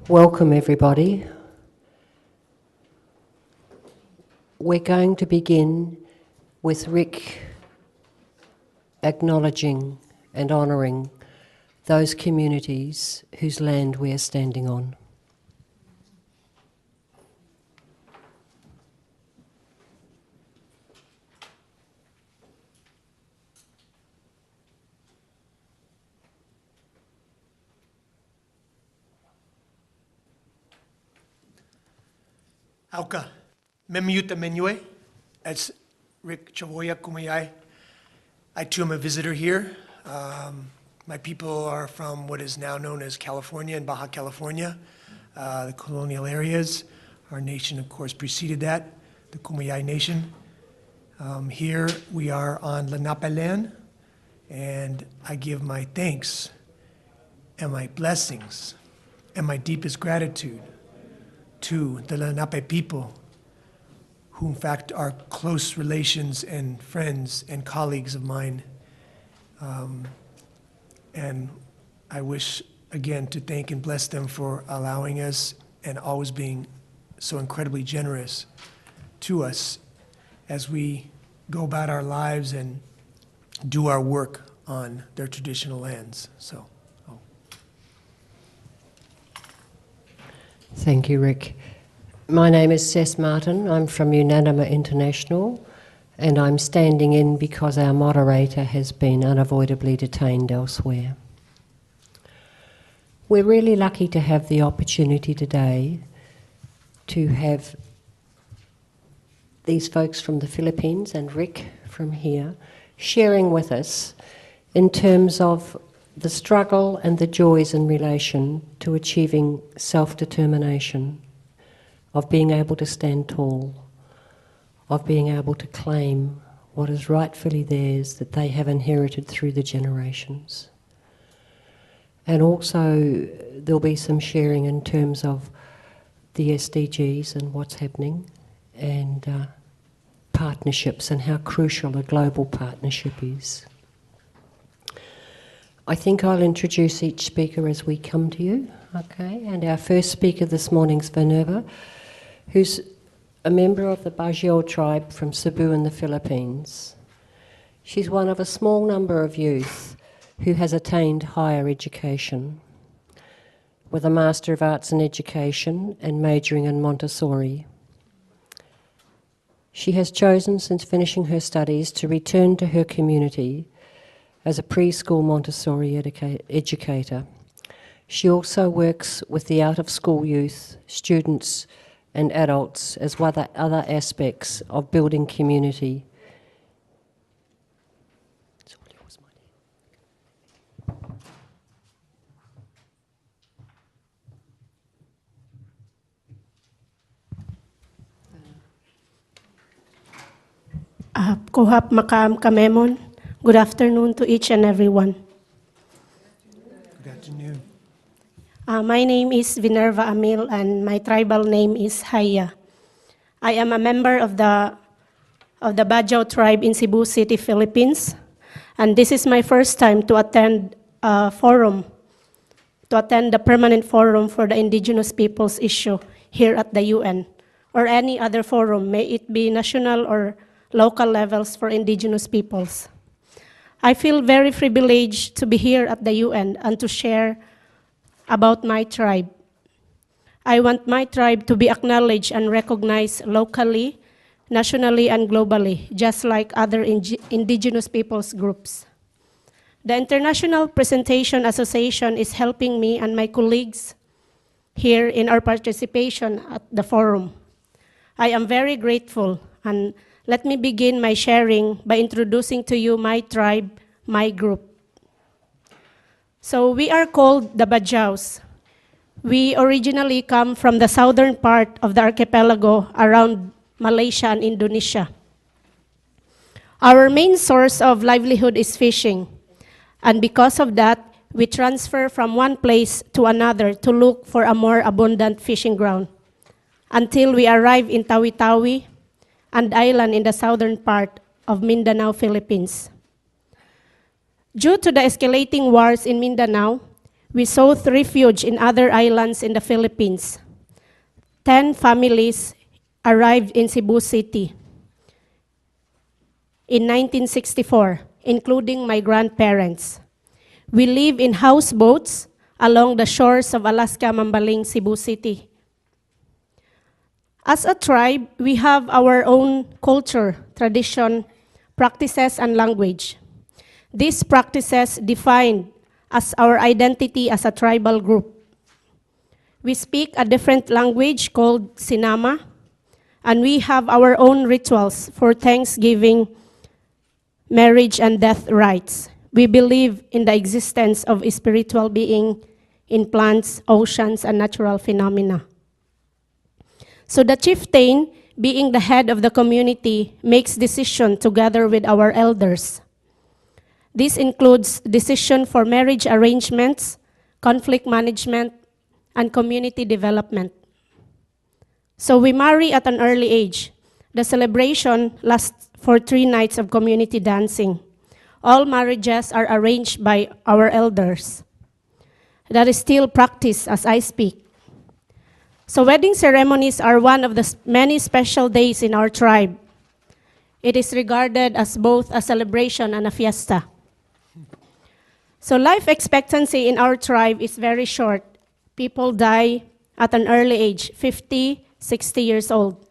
Welcome everybody. We're going to begin with Rick acknowledging and honouring those communities whose land we are standing on. Auka, Memyuta Menue, as Rick Chavoya Kumayai. I too am a visitor here. My people are from what is now known as California and Baja California, the colonial areas. Our nation, of course, preceded that, the Kumayai Nation. Here we are on Lenape land, and I give my thanks and my blessings and my deepest gratitude to the Lenape people, who in fact are close relations and friends and colleagues of mine. And I wish again to thank and bless them for allowing us and always being so incredibly generous to us as we go about our lives and do our work on their traditional lands. So. Thank you, Rick. My name is Cess Martin. I'm from Unanima International, and I'm standing in because our moderator has been unavoidably detained elsewhere. We're really lucky to have the opportunity today to have these folks from the Philippines and Rick from here sharing with us in terms of the struggle and the joys in relation to achieving self-determination, of being able to stand tall, of being able to claim what is rightfully theirs that they have inherited through the generations. And also there'll be some sharing in terms of the SDGs and what's happening, and partnerships and how crucial a global partnership is. I think I'll introduce each speaker as we come to you, okay? And our first speaker this morning is Minerva, who's a member of the Baguio tribe from Cebu in the Philippines. She's one of a small number of youth who has attained higher education, with a Master of Arts in Education and majoring in Montessori. She has chosen, since finishing her studies, to return to her community as a preschool Montessori educator. She also works with the out-of-school youth, students and adults as well as other aspects of building community. Kohap Makam Kamemon. Good afternoon to each and everyone. Good afternoon. My name is Minerva Amil, and my tribal name is Haya. I am a member of the Bajau tribe in Cebu City, Philippines, and this is my first time to attend a forum, to attend the permanent forum for the indigenous peoples issue here at the UN, or any other forum, may it be national or local levels for indigenous peoples. I feel very privileged to be here at the UN and to share about my tribe. I want my tribe to be acknowledged and recognized locally, nationally, and globally, just like other indigenous peoples groups. The International Presentation Association is helping me and my colleagues here in our participation at the forum. I am very grateful, and let me begin my sharing by introducing to you my tribe, my group. So we are called the Bajaus. We originally come from the southern part of the archipelago around Malaysia and Indonesia. Our main source of livelihood is fishing, and because of that, we transfer from one place to another to look for a more abundant fishing ground until we arrive in Tawi-Tawi, an island in the southern part of Mindanao, Philippines. Due to the escalating wars in Mindanao, we sought refuge in other islands in the Philippines. 10 families arrived in Cebu City in 1964, including my grandparents. We live in houseboats along the shores of Alaska, Mambaling, Cebu City. As a tribe, we have our own culture, tradition, practices, and language. These practices define as our identity as a tribal group. We speak a different language called Sinama, and we have our own rituals for Thanksgiving, marriage, and death rites. We believe in the existence of a spiritual being in plants, oceans, and natural phenomena. So the chieftain, being the head of the community, makes decision together with our elders. This includes decision for marriage arrangements, conflict management, and community development. So we marry at an early age. The celebration lasts for 3 nights of community dancing. All marriages are arranged by our elders. That is still practiced as I speak. So wedding ceremonies are one of the many special days in our tribe. It is regarded as both a celebration and a fiesta. So life expectancy in our tribe is very short. People die at an early age, 50, 60 years old.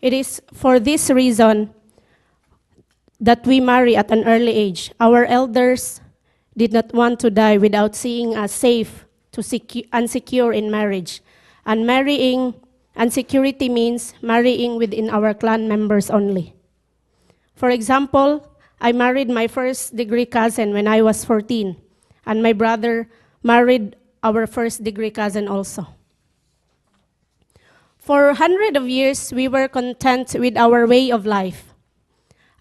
It is for this reason that we marry at an early age. Our elders did not want to die without seeing us safe and secure in marriage. And marrying and security means marrying within our clan members only. For example, I married my first degree cousin when I was 14, and my brother married our first degree cousin also. For hundreds of years, we were content with our way of life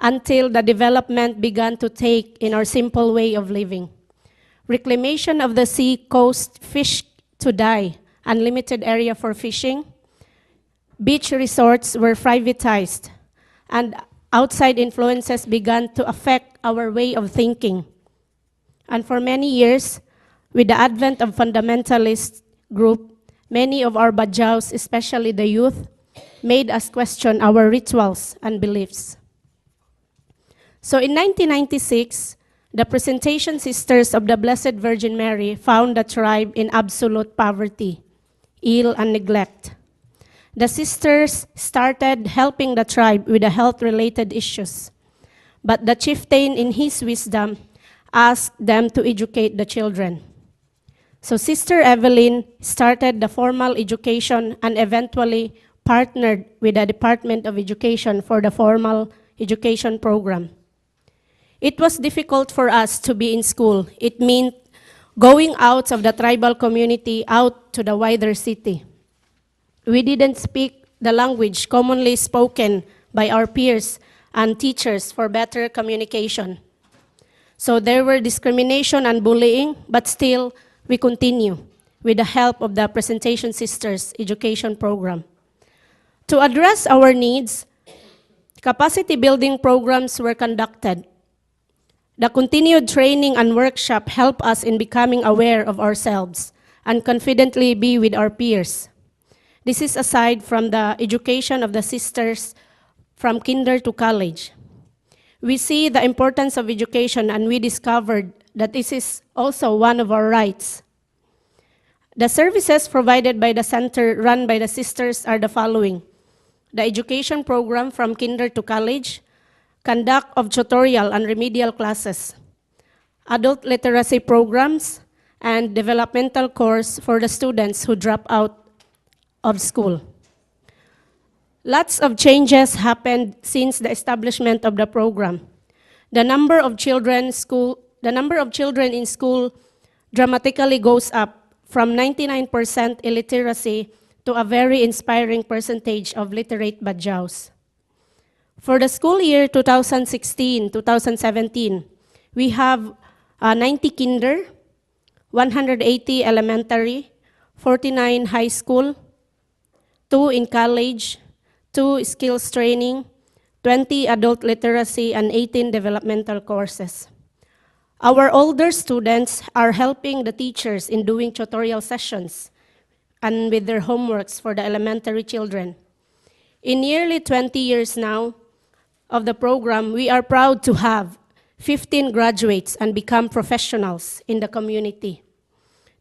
until the development began to take in our simple way of living. Reclamation of the sea caused fish to die, unlimited area for fishing. Beach resorts were privatized, and outside influences began to affect our way of thinking. And for many years, with the advent of fundamentalist group, many of our Bajaus, especially the youth, made us question our rituals and beliefs. So in 1996, the Presentation Sisters of the Blessed Virgin Mary found the tribe in absolute poverty, ill, and neglect. The sisters started helping the tribe with the health-related issues. But the chieftain, in his wisdom, asked them to educate the children. So Sister Evelyn started the formal education and eventually partnered with the Department of Education for the formal education program. It was difficult for us to be in school. It meant going out of the tribal community out to the wider city. We didn't speak the language commonly spoken by our peers and teachers for better communication. So there were discrimination and bullying, but still we continue with the help of the Presentation Sisters education program. To address our needs, capacity building programs were conducted. The continued training and workshop help us in becoming aware of ourselves and confidently be with our peers. This is aside from the education of the sisters from kinder to college. We see the importance of education, and we discovered that this is also one of our rights. The services provided by the center run by the sisters are the following: the education program from kinder to college, conduct of tutorial and remedial classes, adult literacy programs, and developmental course for the students who drop out of school. Lots of changes happened since the establishment of the program. The number of children in school dramatically goes up from 99% illiteracy to a very inspiring percentage of literate Badjaus. For the school year 2016-2017, we have 90 kinder, 180 elementary, 49 high school, 2 in college, 2 skills training, 20 adult literacy, and 18 developmental courses. Our older students are helping the teachers in doing tutorial sessions and with their homeworks for the elementary children. In nearly 20 years now of the program, we are proud to have 15 graduates and become professionals in the community.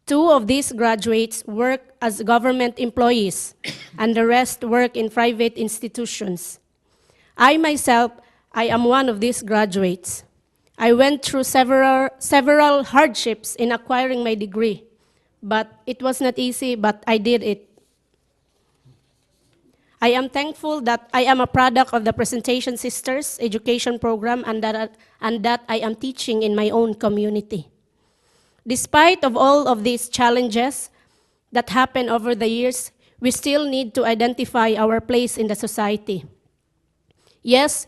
2 of these graduates work as government employees, and the rest work in private institutions. I myself, I am one of these graduates. I went through several hardships in acquiring my degree, but it was not easy, but I did it. I am thankful that I am a product of the Presentation Sisters education program and that I am teaching in my own community. Despite of all of these challenges that happen over the years, we still need to identify our place in the society. Yes,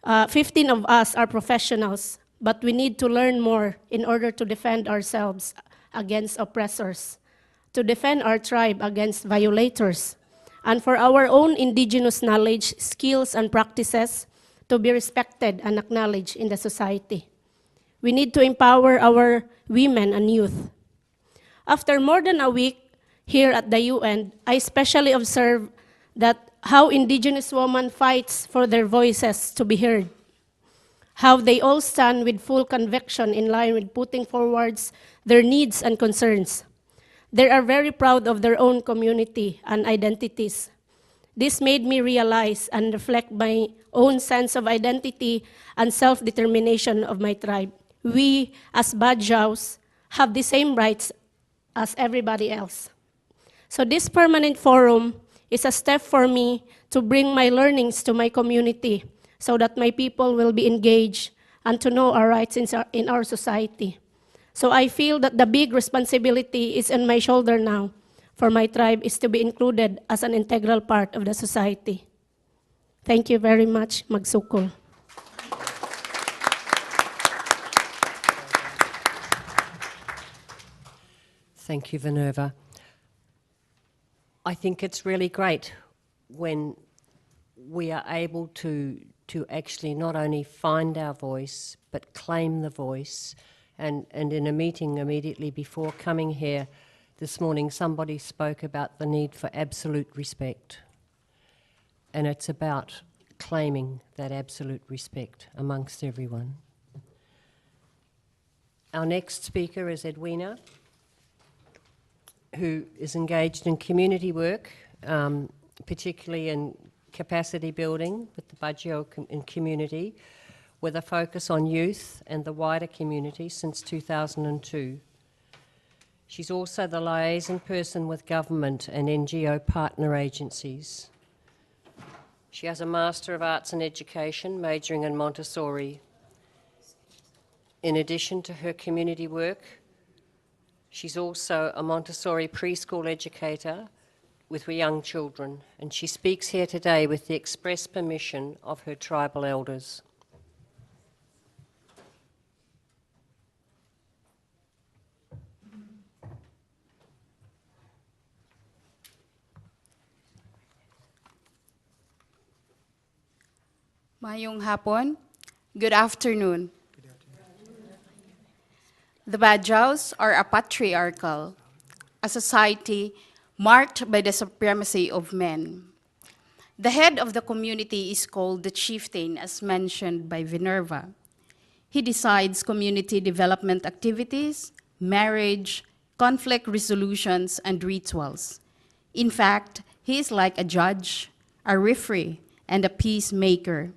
15 of us are professionals, but we need to learn more in order to defend ourselves against oppressors, to defend our tribe against violators, and for our own indigenous knowledge, skills, and practices to be respected and acknowledged in the society. We need to empower our women and youth. After more than a week here at the UN, I especially observed that how indigenous women fights for their voices to be heard, how they all stand with full conviction in line with putting forward their needs and concerns. They are very proud of their own community and identities. This made me realize and reflect my own sense of identity and self-determination of my tribe. We, as Badjaus, have the same rights as everybody else. So this permanent forum is a step for me to bring my learnings to my community so that my people will be engaged and to know our rights in our society. So I feel that the big responsibility is on my shoulder now for my tribe is to be included as an integral part of the society. Thank you very much, Magsukol. Thank you, Vinerva. I think it's really great when we are able to actually not only find our voice, but claim the voice. And in a meeting immediately before coming here this morning, somebody spoke about the need for absolute respect. And it's about claiming that absolute respect amongst everyone. Our next speaker is Edwina, who is engaged in community work, particularly in capacity building with the Badjao community, with a focus on youth and the wider community since 2002. She's also the liaison person with government and NGO partner agencies. She has a Master of Arts in Education, majoring in Montessori. In addition to her community work, she's also a Montessori preschool educator with young children, and she speaks here today with the express permission of her tribal elders. Mayong hapon. Good afternoon. The Badjaus are a patriarchal, a society marked by the supremacy of men. The head of the community is called the chieftain, as mentioned by Vinerva. He decides community development activities, marriage, conflict resolutions, and rituals. In fact, he is like a judge, a referee, and a peacemaker.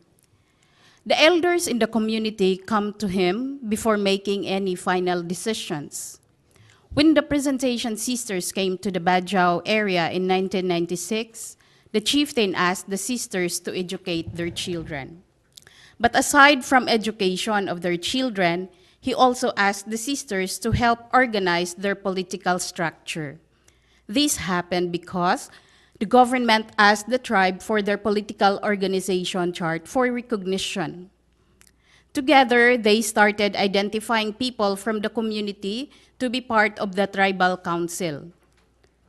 The elders in the community come to him before making any final decisions. When the Presentation Sisters came to the Badjao area in 1996, the chieftain asked the sisters to educate their children. But aside from education of their children, he also asked the sisters to help organize their political structure. This happened because the government asked the tribe for their political organization chart for recognition. Together, they started identifying people from the community to be part of the tribal council.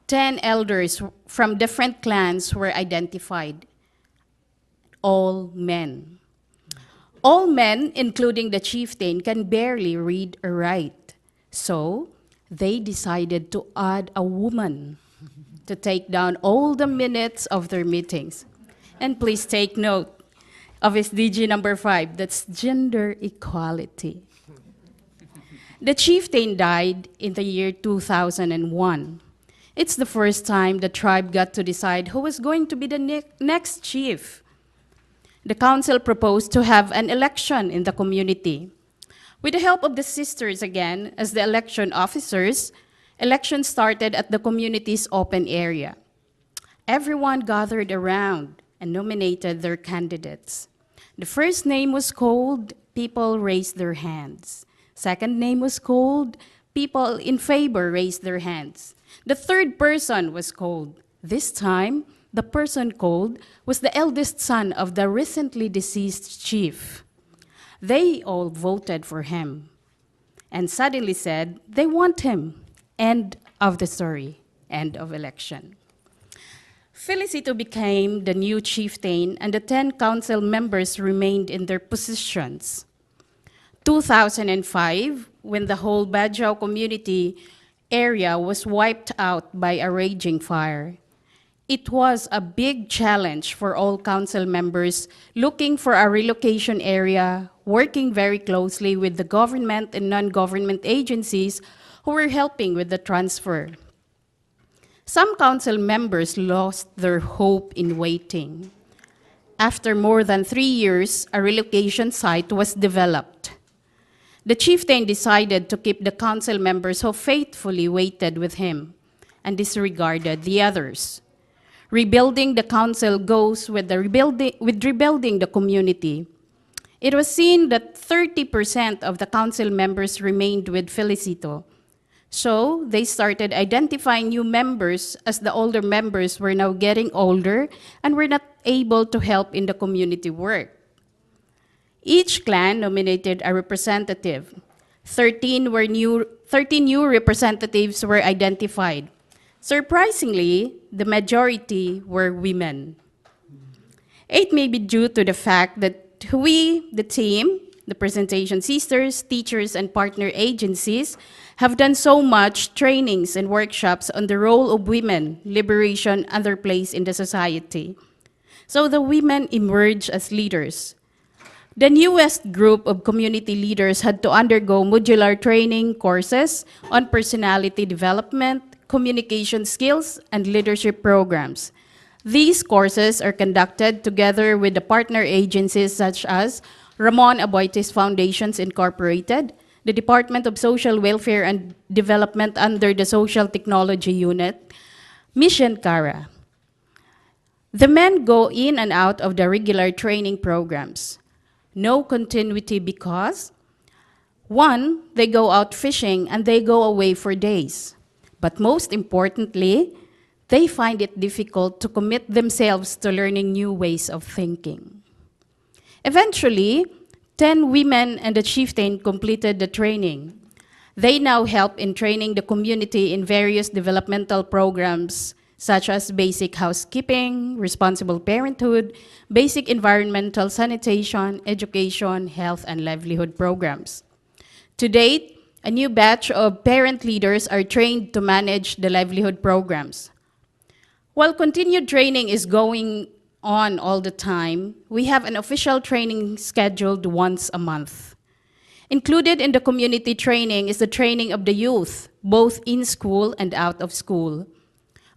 10 elders from different clans were identified, all men. All men, including the chieftain, can barely read or write. So they decided to add a woman to take down all the minutes of their meetings. And please take note of SDG number 5, that's gender equality. The chieftain died in the year 2001. It's the first time the tribe got to decide who was going to be the next chief. The council proposed to have an election in the community. With the help of the sisters again, as the election officers, elections started at the community's open area. Everyone gathered around and nominated their candidates. The first name was called, people raised their hands. Second name was called, people in favor raised their hands. The third person was called. This time, the person called was the eldest son of the recently deceased chief. They all voted for him and suddenly said they want him. End of the story. End of election. Felicito became the new chieftain and the 10 council members remained in their positions. 2005, when the whole Bajau community area was wiped out by a raging fire. It was a big challenge for all council members looking for a relocation area, working very closely with the government and non-government agencies who were helping with the transfer. Some council members lost their hope in waiting. After more than 3 years, a relocation site was developed. The chieftain decided to keep the council members who faithfully waited with him and disregarded the others. Rebuilding the council goes with rebuilding the community. It was seen that 30% of the council members remained with Felicito. So they started identifying new members as the older members were now getting older and were not able to help in the community work. Each clan nominated a representative. 13 new representatives were identified. Surprisingly, the majority were women. It may be due to the fact that we, the team, the presentation sisters, teachers, and partner agencies have done so much trainings and workshops on the role of women, liberation, and their place in the society. So the women emerge as leaders. The newest group of community leaders had to undergo modular training courses on personality development, communication skills, and leadership programs. These courses are conducted together with the partner agencies such as Ramon Aboitiz Foundations Incorporated, the Department of Social Welfare and Development under the Social Technology Unit, Mission Cara. The men go in and out of the regular training programs. No continuity because, one, they go out fishing and they go away for days. But most importantly, they find it difficult to commit themselves to learning new ways of thinking. Eventually, 10 women and the chieftain completed the training. They now help in training the community in various developmental programs such as basic housekeeping, responsible parenthood, basic environmental sanitation, education, health, and livelihood programs. To date, a new batch of parent leaders are trained to manage the livelihood programs. While continued training is going on all the time, we have an official training scheduled once a month. Included in the community training is the training of the youth, both in school and out of school.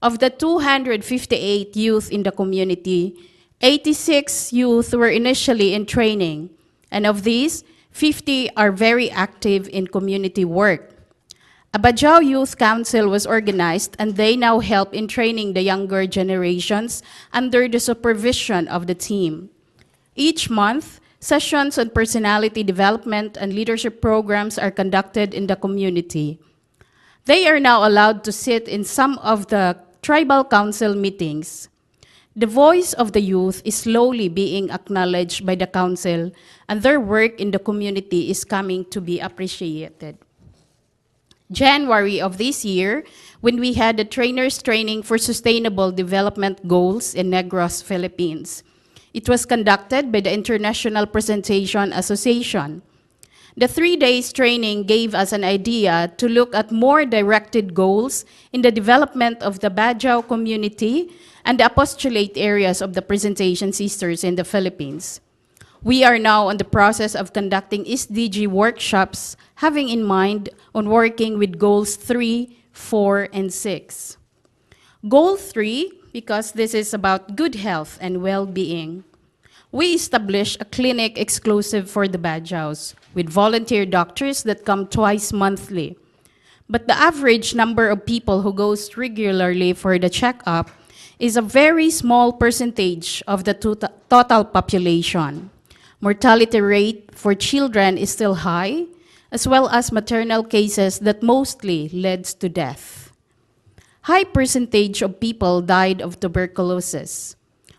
Of the 258 youth in the community, 86 youth were initially in training, and of these, 50 are very active in community work. A Bajau Youth Council was organized, and they now help in training the younger generations under the supervision of the team. Each month, sessions on personality development and leadership programs are conducted in the community. They are now allowed to sit in some of the tribal council meetings. The voice of the youth is slowly being acknowledged by the council, and their work in the community is coming to be appreciated. January of this year, when we had the trainers training for sustainable development goals in Negros, Philippines. It was conducted by the International Presentation Association. The 3 days training gave us an idea to look at more directed goals in the development of the Bajau community and the apostolate areas of the Presentation Sisters in the Philippines. We are now in the process of conducting SDG workshops, having in mind on working with goals 3, 4, and 6. Goal 3, because this is about good health and well-being. We established a clinic exclusive for the Bajaus with volunteer doctors that come twice monthly. But the average number of people who goes regularly for the checkup is a very small percentage of the total population. Mortality rate for children is still high, as well as maternal cases that mostly leads to death. High percentage of people died of tuberculosis.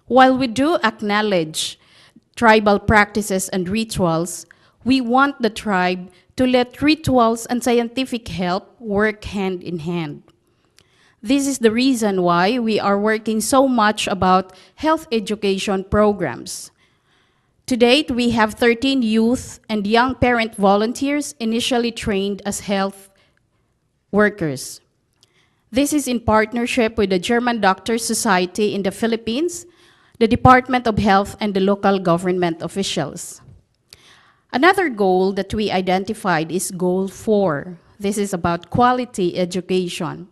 While we do acknowledge tribal practices and rituals, we want the tribe to let rituals and scientific help work hand in hand. This is the reason why we are working so much about health education programs. To date, we have 13 youth and young parent volunteers initially trained as health workers. This is in partnership with the German Doctors Society in the Philippines, the Department of Health, and the local government officials. Another goal that we identified is Goal 4. This is about quality education.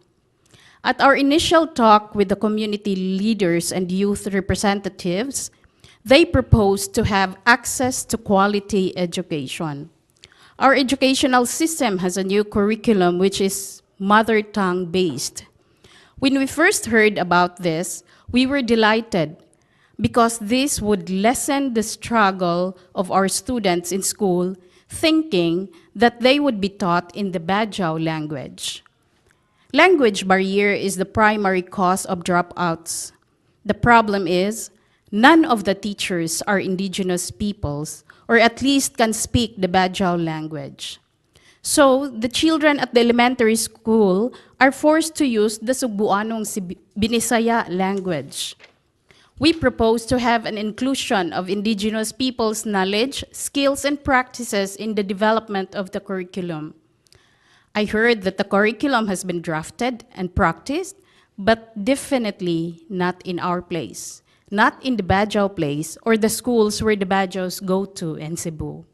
At our initial talk with the community leaders and youth representatives, they proposed to have access to quality education. Our educational system has a new curriculum which is mother tongue based. When we first heard about this, we were delighted because this would lessen the struggle of our students in school, thinking that they would be taught in the Bajau language. Language barrier is the primary cause of dropouts. The problem is, none of the teachers are indigenous peoples, or at least can speak the Bajau language. So, the children at the elementary school are forced to use the Subuanong Binisaya language. We propose to have an inclusion of indigenous people's knowledge, skills, and practices in the development of the curriculum. I heard that the curriculum has been drafted and practiced, but definitely not in our place, not in the Bajau place or the schools where the Bajaus go to in Cebu.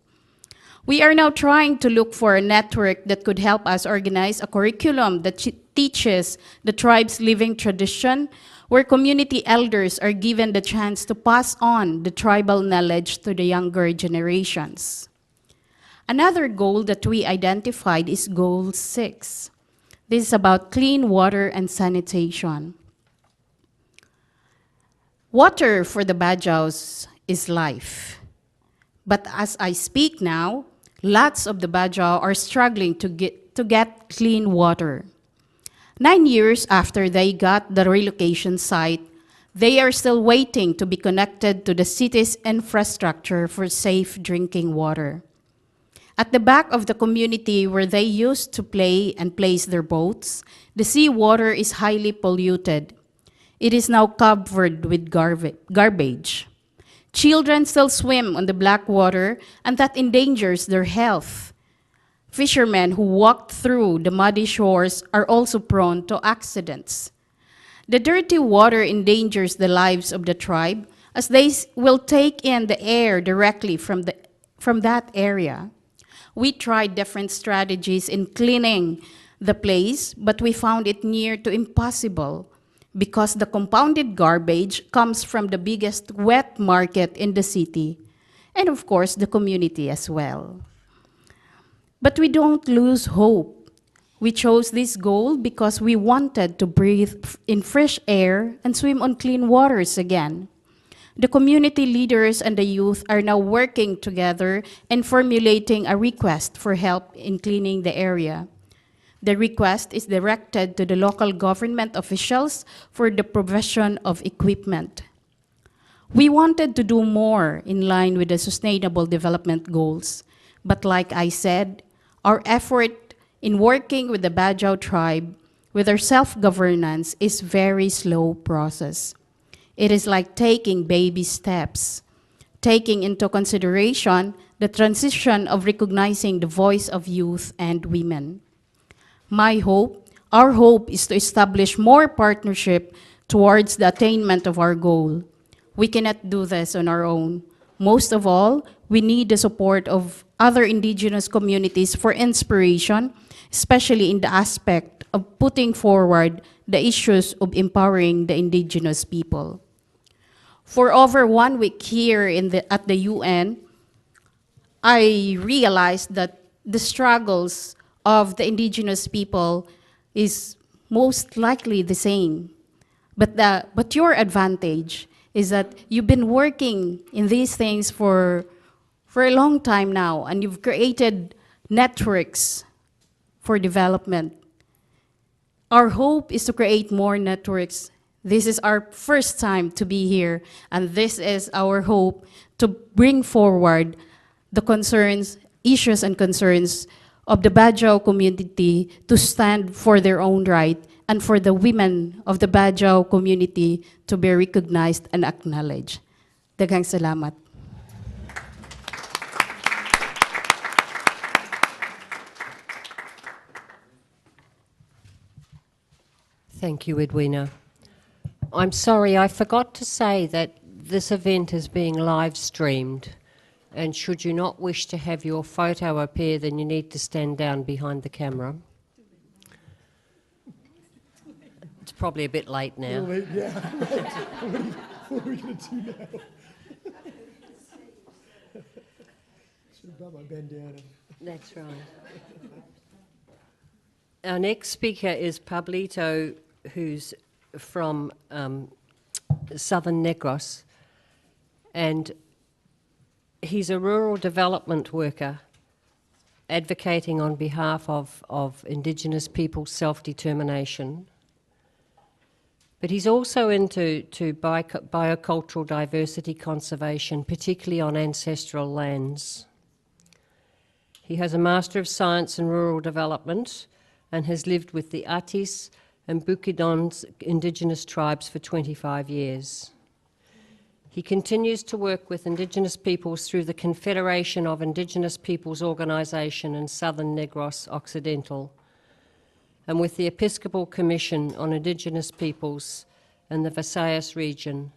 We are now trying to look for a network that could help us organize a curriculum that teaches the tribe's living tradition, where community elders are given the chance to pass on the tribal knowledge to the younger generations. Another goal that we identified is Goal 6. This is about clean water and sanitation. Water for the Bajaus is life. But as I speak now, lots of the Bajau are struggling to get clean water. 9 years after they got the relocation site, they are still waiting to be connected to the city's infrastructure for safe drinking water. At the back of the community where they used to play and place their boats, the seawater is highly polluted. It is now covered with garbage. Children still swim on the black water, and that endangers their health. Fishermen who walk through the muddy shores are also prone to accidents. The dirty water endangers the lives of the tribe, as they will take in the air directly from that area. We tried different strategies in cleaning the place, but we found it near to impossible because the compounded garbage comes from the biggest wet market in the city, and of course the community as well. But we don't lose hope. We chose this goal because we wanted to breathe in fresh air and swim on clean waters again. The community leaders and the youth are now working together and formulating a request for help in cleaning the area. The request is directed to the local government officials for the provision of equipment. We wanted to do more in line with the Sustainable Development Goals, but like I said, our effort in working with the Bajau tribe with our self-governance is very slow process. It is like taking baby steps, taking into consideration the transition of recognizing the voice of youth and women. Our hope is to establish more partnership towards the attainment of our goal. We cannot do this on our own. Most of all, we need the support of other indigenous communities for inspiration, especially in the aspect of putting forward the issues of empowering the indigenous people. For over 1 week here at the UN, I realized that the struggles of the indigenous people is most likely the same. But your advantage is that you've been working in these things for a long time now, and you've created networks for development. Our hope is to create more networks. This is our first time to be here, and this is our hope to bring forward the concerns, issues and concerns of the Bajau community to stand for their own right and for the women of the Bajau community to be recognized and acknowledged. Daghang salamat. Thank you, Edwina. I'm sorry, I forgot to say that this event is being live streamed, and should you not wish to have your photo appear, then you need to stand down behind the camera. It's probably a bit late now. Yeah. What are we going to do now? Should have brought my bandana. That's right. Our next speaker is Pablito, who's from Southern Negros, and he's a rural development worker advocating on behalf of Indigenous people's self-determination. But he's also into biocultural diversity conservation, particularly on ancestral lands. He has a Master of Science in Rural Development and has lived with the Atis and Bukidons Indigenous tribes for 25 years. He continues to work with Indigenous peoples through the Confederation of Indigenous Peoples Organisation in Southern Negros Occidental, and with the Episcopal Commission on Indigenous Peoples in the Visayas region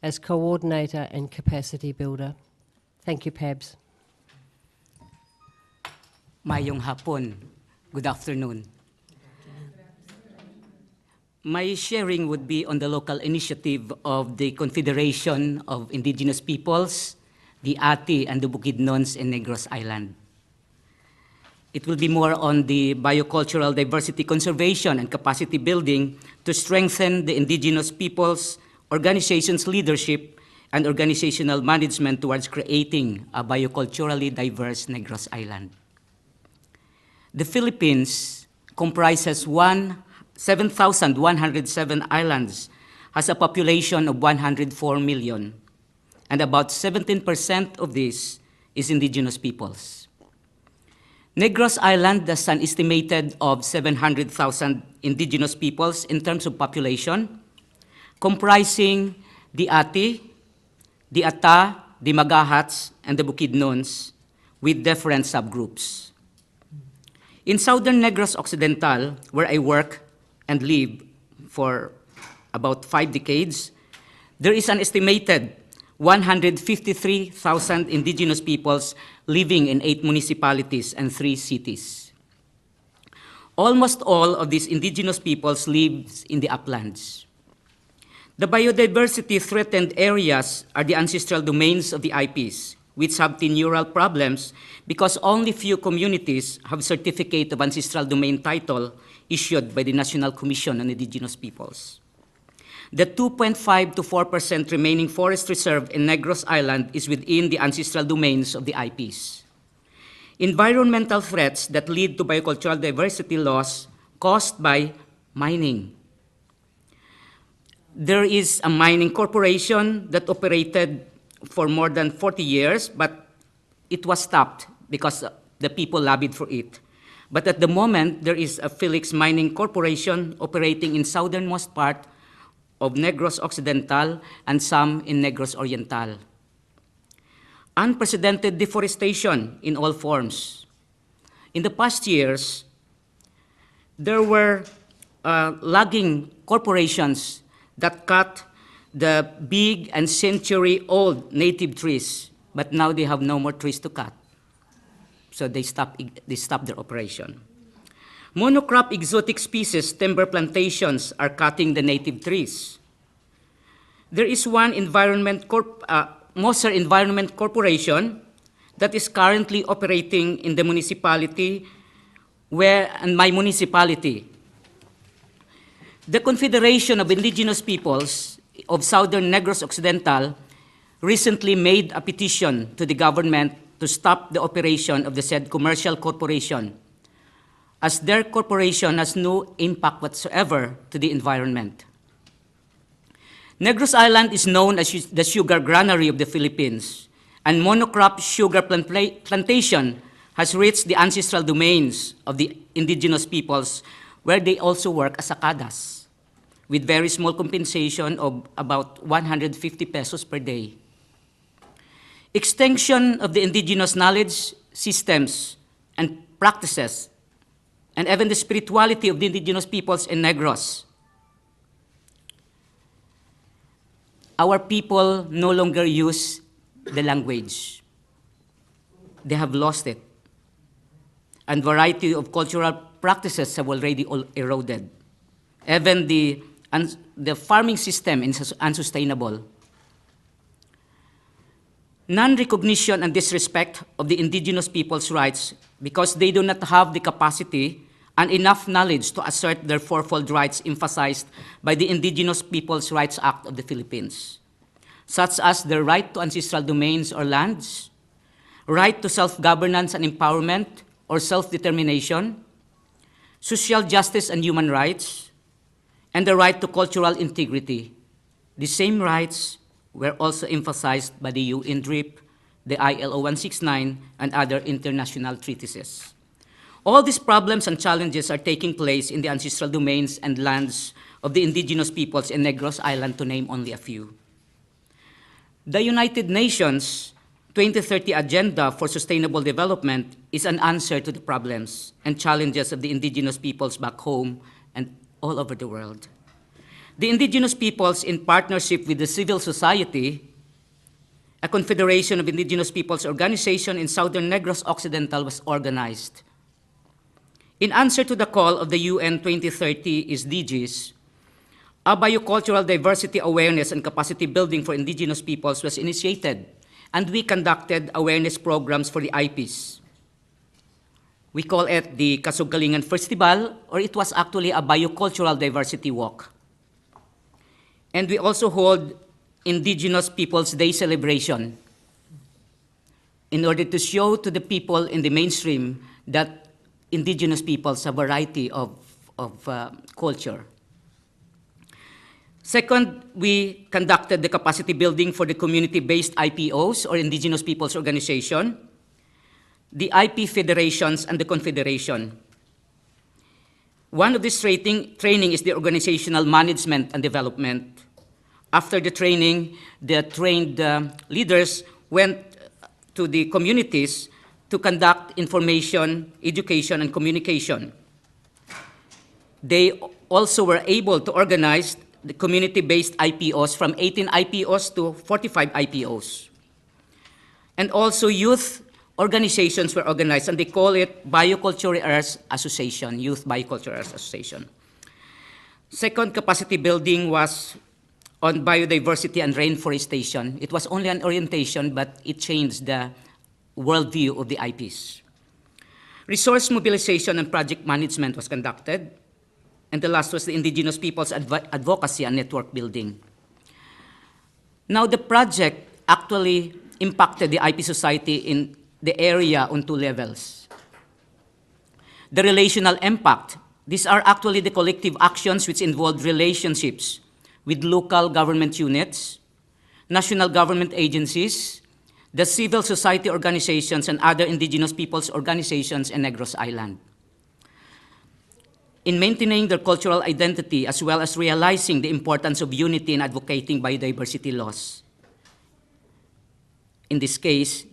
as coordinator and capacity builder. Thank you, Pabs. Mayong hapon. Good afternoon. My sharing would be on the local initiative of the Confederation of Indigenous Peoples, the Ati and the Bukidnons in Negros Island. It will be more on the biocultural diversity conservation and capacity building to strengthen the indigenous peoples' organizations' leadership and organizational management towards creating a bioculturally diverse Negros Island. The Philippines comprises 7,107 islands, has a population of 104 million, and about 17% of this is indigenous peoples. Negros Island has an estimated of 700,000 indigenous peoples in terms of population, comprising the Ati, the Ata, the Magahats, and the Bukidnons, with different subgroups. In Southern Negros Occidental, where I work and live for about 5 decades, there is an estimated 153,000 indigenous peoples living in 8 municipalities and 3 cities. Almost all of these indigenous peoples live in the uplands. The biodiversity threatened areas are the ancestral domains of the IPs, which have tenural problems because only few communities have certificate of ancestral domain title issued by the National Commission on Indigenous Peoples. The 2.5 to 4% remaining forest reserve in Negros Island is within the ancestral domains of the IPs. Environmental threats that lead to biocultural diversity loss caused by mining. There is a mining corporation that operated for more than 40 years, but it was stopped because the people lobbied for it. But at the moment, there is a Felix Mining Corporation operating in southernmost part of Negros Occidental and some in Negros Oriental. Unprecedented deforestation in all forms. In the past years, there were logging corporations that cut the big and century-old native trees, but now they have no more trees to cut. So they stopped their operation. Monocrop exotic species timber plantations are cutting the native trees. There is one Moser Environment Corporation that is currently operating in the municipality and my municipality. The Confederation of Indigenous Peoples of Southern Negros Occidental recently made a petition to the government to stop the operation of the said commercial corporation, as their corporation has no impact whatsoever to the environment. Negros Island is known as the sugar granary of the Philippines, and monocrop sugar plantation has reached the ancestral domains of the indigenous peoples, where they also work as sakadas, with very small compensation of about 150 pesos per day. Extension of the indigenous knowledge systems and practices, and even the spirituality of the indigenous peoples in Negros. Our people no longer use the language. They have lost it. And variety of cultural practices have already eroded. Even the farming system is unsustainable. Non-recognition and disrespect of the indigenous people's rights because they do not have the capacity and enough knowledge to assert their fourfold rights emphasized by the Indigenous Peoples' Rights Act of the Philippines, such as the right to ancestral domains or lands, right to self-governance and empowerment or self-determination, social justice and human rights, and the right to cultural integrity. The same rights were also emphasized by the UNPFII, the ILO 169, and other international treatises. All these problems and challenges are taking place in the ancestral domains and lands of the indigenous peoples in Negros Island, to name only a few. The United Nations 2030 Agenda for Sustainable Development is an answer to the problems and challenges of the indigenous peoples back home and all over the world. The indigenous peoples, in partnership with the civil society, a Confederation of Indigenous Peoples organization in Southern Negros Occidental was organized. In answer to the call of the UN 2030 SDGs, a biocultural diversity awareness and capacity building for indigenous peoples was initiated, and we conducted awareness programs for the IPs. We call it the Kasugalingan Festival, or it was actually a biocultural diversity walk. And we also hold Indigenous Peoples Day celebration in order to show to the people in the mainstream that indigenous peoples have a variety of culture. Second, we conducted the capacity building for the community-based IPOs, or Indigenous Peoples Organization, the IP federations, and the confederation. One of this training is the organizational management and development. After the training, the trained leaders went to the communities to conduct information, education, and communication. They also were able to organize the community-based IPOs from 18 IPOs to 45 IPOs. And also youth organizations were organized, and they call it Bioculturers Association, Youth Bioculturers Association. Second capacity building was on biodiversity and rainforestation. It was only an orientation, but it changed the worldview of the IPs. Resource mobilization and project management was conducted. And the last was the indigenous people's advocacy and network building. Now, the project actually impacted the IP society in the area on two levels. The relational impact. These are actually the collective actions which involved relationships with local government units, national government agencies, the civil society organizations, and other indigenous peoples' organizations in Negros Island. In maintaining their cultural identity, as well as realizing the importance of unity in advocating biodiversity laws. In this case,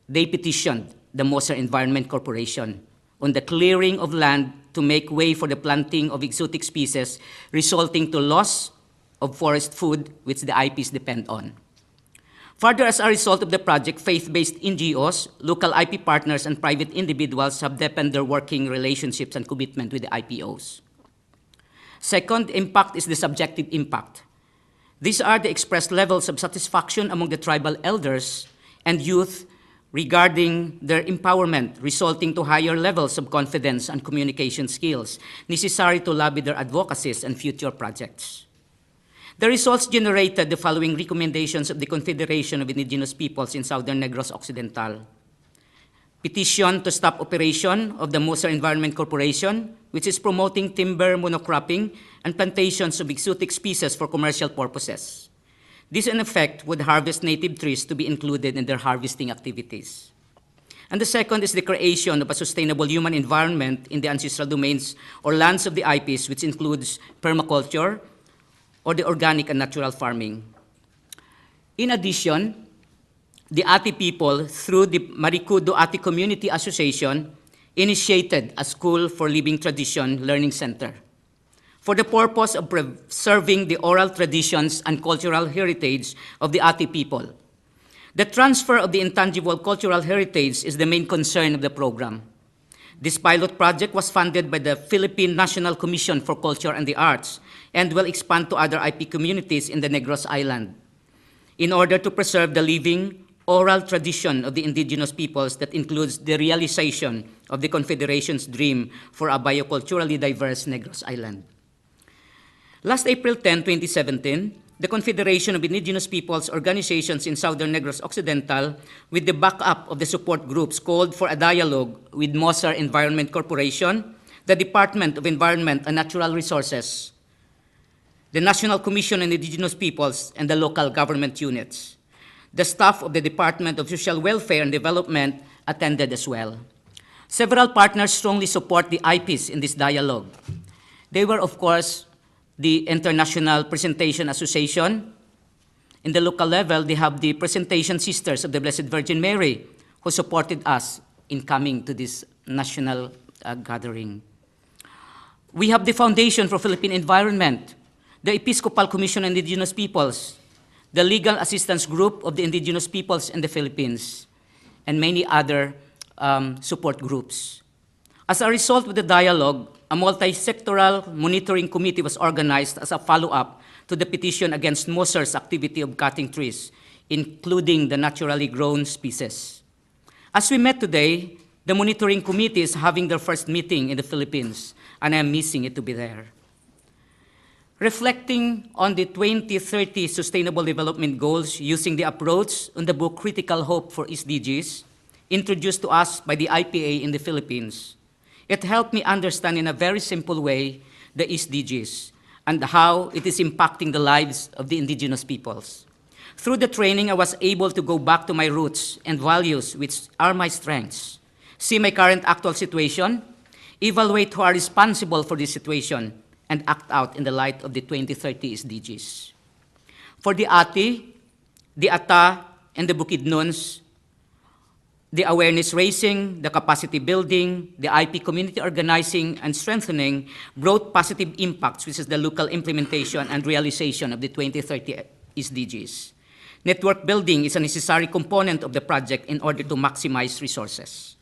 they petitioned the Moser Environment Corporation on the clearing of land to make way for the planting of exotic species, resulting to loss of forest food, which the IPs depend on. Further, as a result of the project, faith-based NGOs, local IP partners, and private individuals have deepened their working relationships and commitment with the IPOs. Second impact is the subjective impact. These are the expressed levels of satisfaction among the tribal elders and youth regarding their empowerment, resulting to higher levels of confidence and communication skills necessary to lobby their advocacies and future projects. The results generated the following recommendations of the Confederation of Indigenous Peoples in Southern Negros Occidental. Petition to stop operation of the Moser Environment Corporation, which is promoting timber monocropping and plantations of exotic species for commercial purposes. This, in effect, would harvest native trees to be included in their harvesting activities. And the second is the creation of a sustainable human environment in the ancestral domains or lands of the IPs, which includes permaculture, or the organic and natural farming. In addition, the Ati people, through the Marikudo Ati Community Association, initiated a School for Living Tradition Learning Center for the purpose of preserving the oral traditions and cultural heritage of the Ati people. The transfer of the intangible cultural heritage is the main concern of the program. This pilot project was funded by the Philippine National Commission for Culture and the Arts and will expand to other IP communities in the Negros Island in order to preserve the living oral tradition of the indigenous peoples that includes the realization of the Confederation's dream for a bioculturally diverse Negros Island. Last April 10, 2017, the Confederation of Indigenous Peoples Organizations in Southern Negros Occidental, with the backup of the support groups, called for a dialogue with Moser Environment Corporation, the Department of Environment and Natural Resources, the National Commission on Indigenous Peoples, and the local government units. The staff of the Department of Social Welfare and Development attended as well. Several partners strongly support the IPs in this dialogue. They were, of course, the International Presentation Association. In the local level, they have the Presentation Sisters of the Blessed Virgin Mary, who supported us in coming to this national gathering. We have the Foundation for Philippine Environment, the Episcopal Commission on Indigenous Peoples, the Legal Assistance Group of the Indigenous Peoples in the Philippines, and many other support groups. As a result of the dialogue, a multi-sectoral monitoring committee was organized as a follow-up to the petition against Moser's activity of cutting trees, including the naturally grown species. As we met today, the monitoring committee is having their first meeting in the Philippines, and I am missing it to be there. Reflecting on the 2030 Sustainable Development Goals using the approach on the book Critical Hope for SDGs, introduced to us by the IPA in the Philippines, it helped me understand in a very simple way the SDGs and how it is impacting the lives of the indigenous peoples. Through the training, I was able to go back to my roots and values, which are my strengths, see my current actual situation, evaluate who are responsible for this situation, and act out in the light of the 2030 SDGs. For the Ati, the Ata, and the Bukidnuns, the awareness raising, the capacity building, the IP community organizing and strengthening brought positive impacts, which is the local implementation and realization of the 2030 SDGs. Network building is a necessary component of the project in order to maximize resources.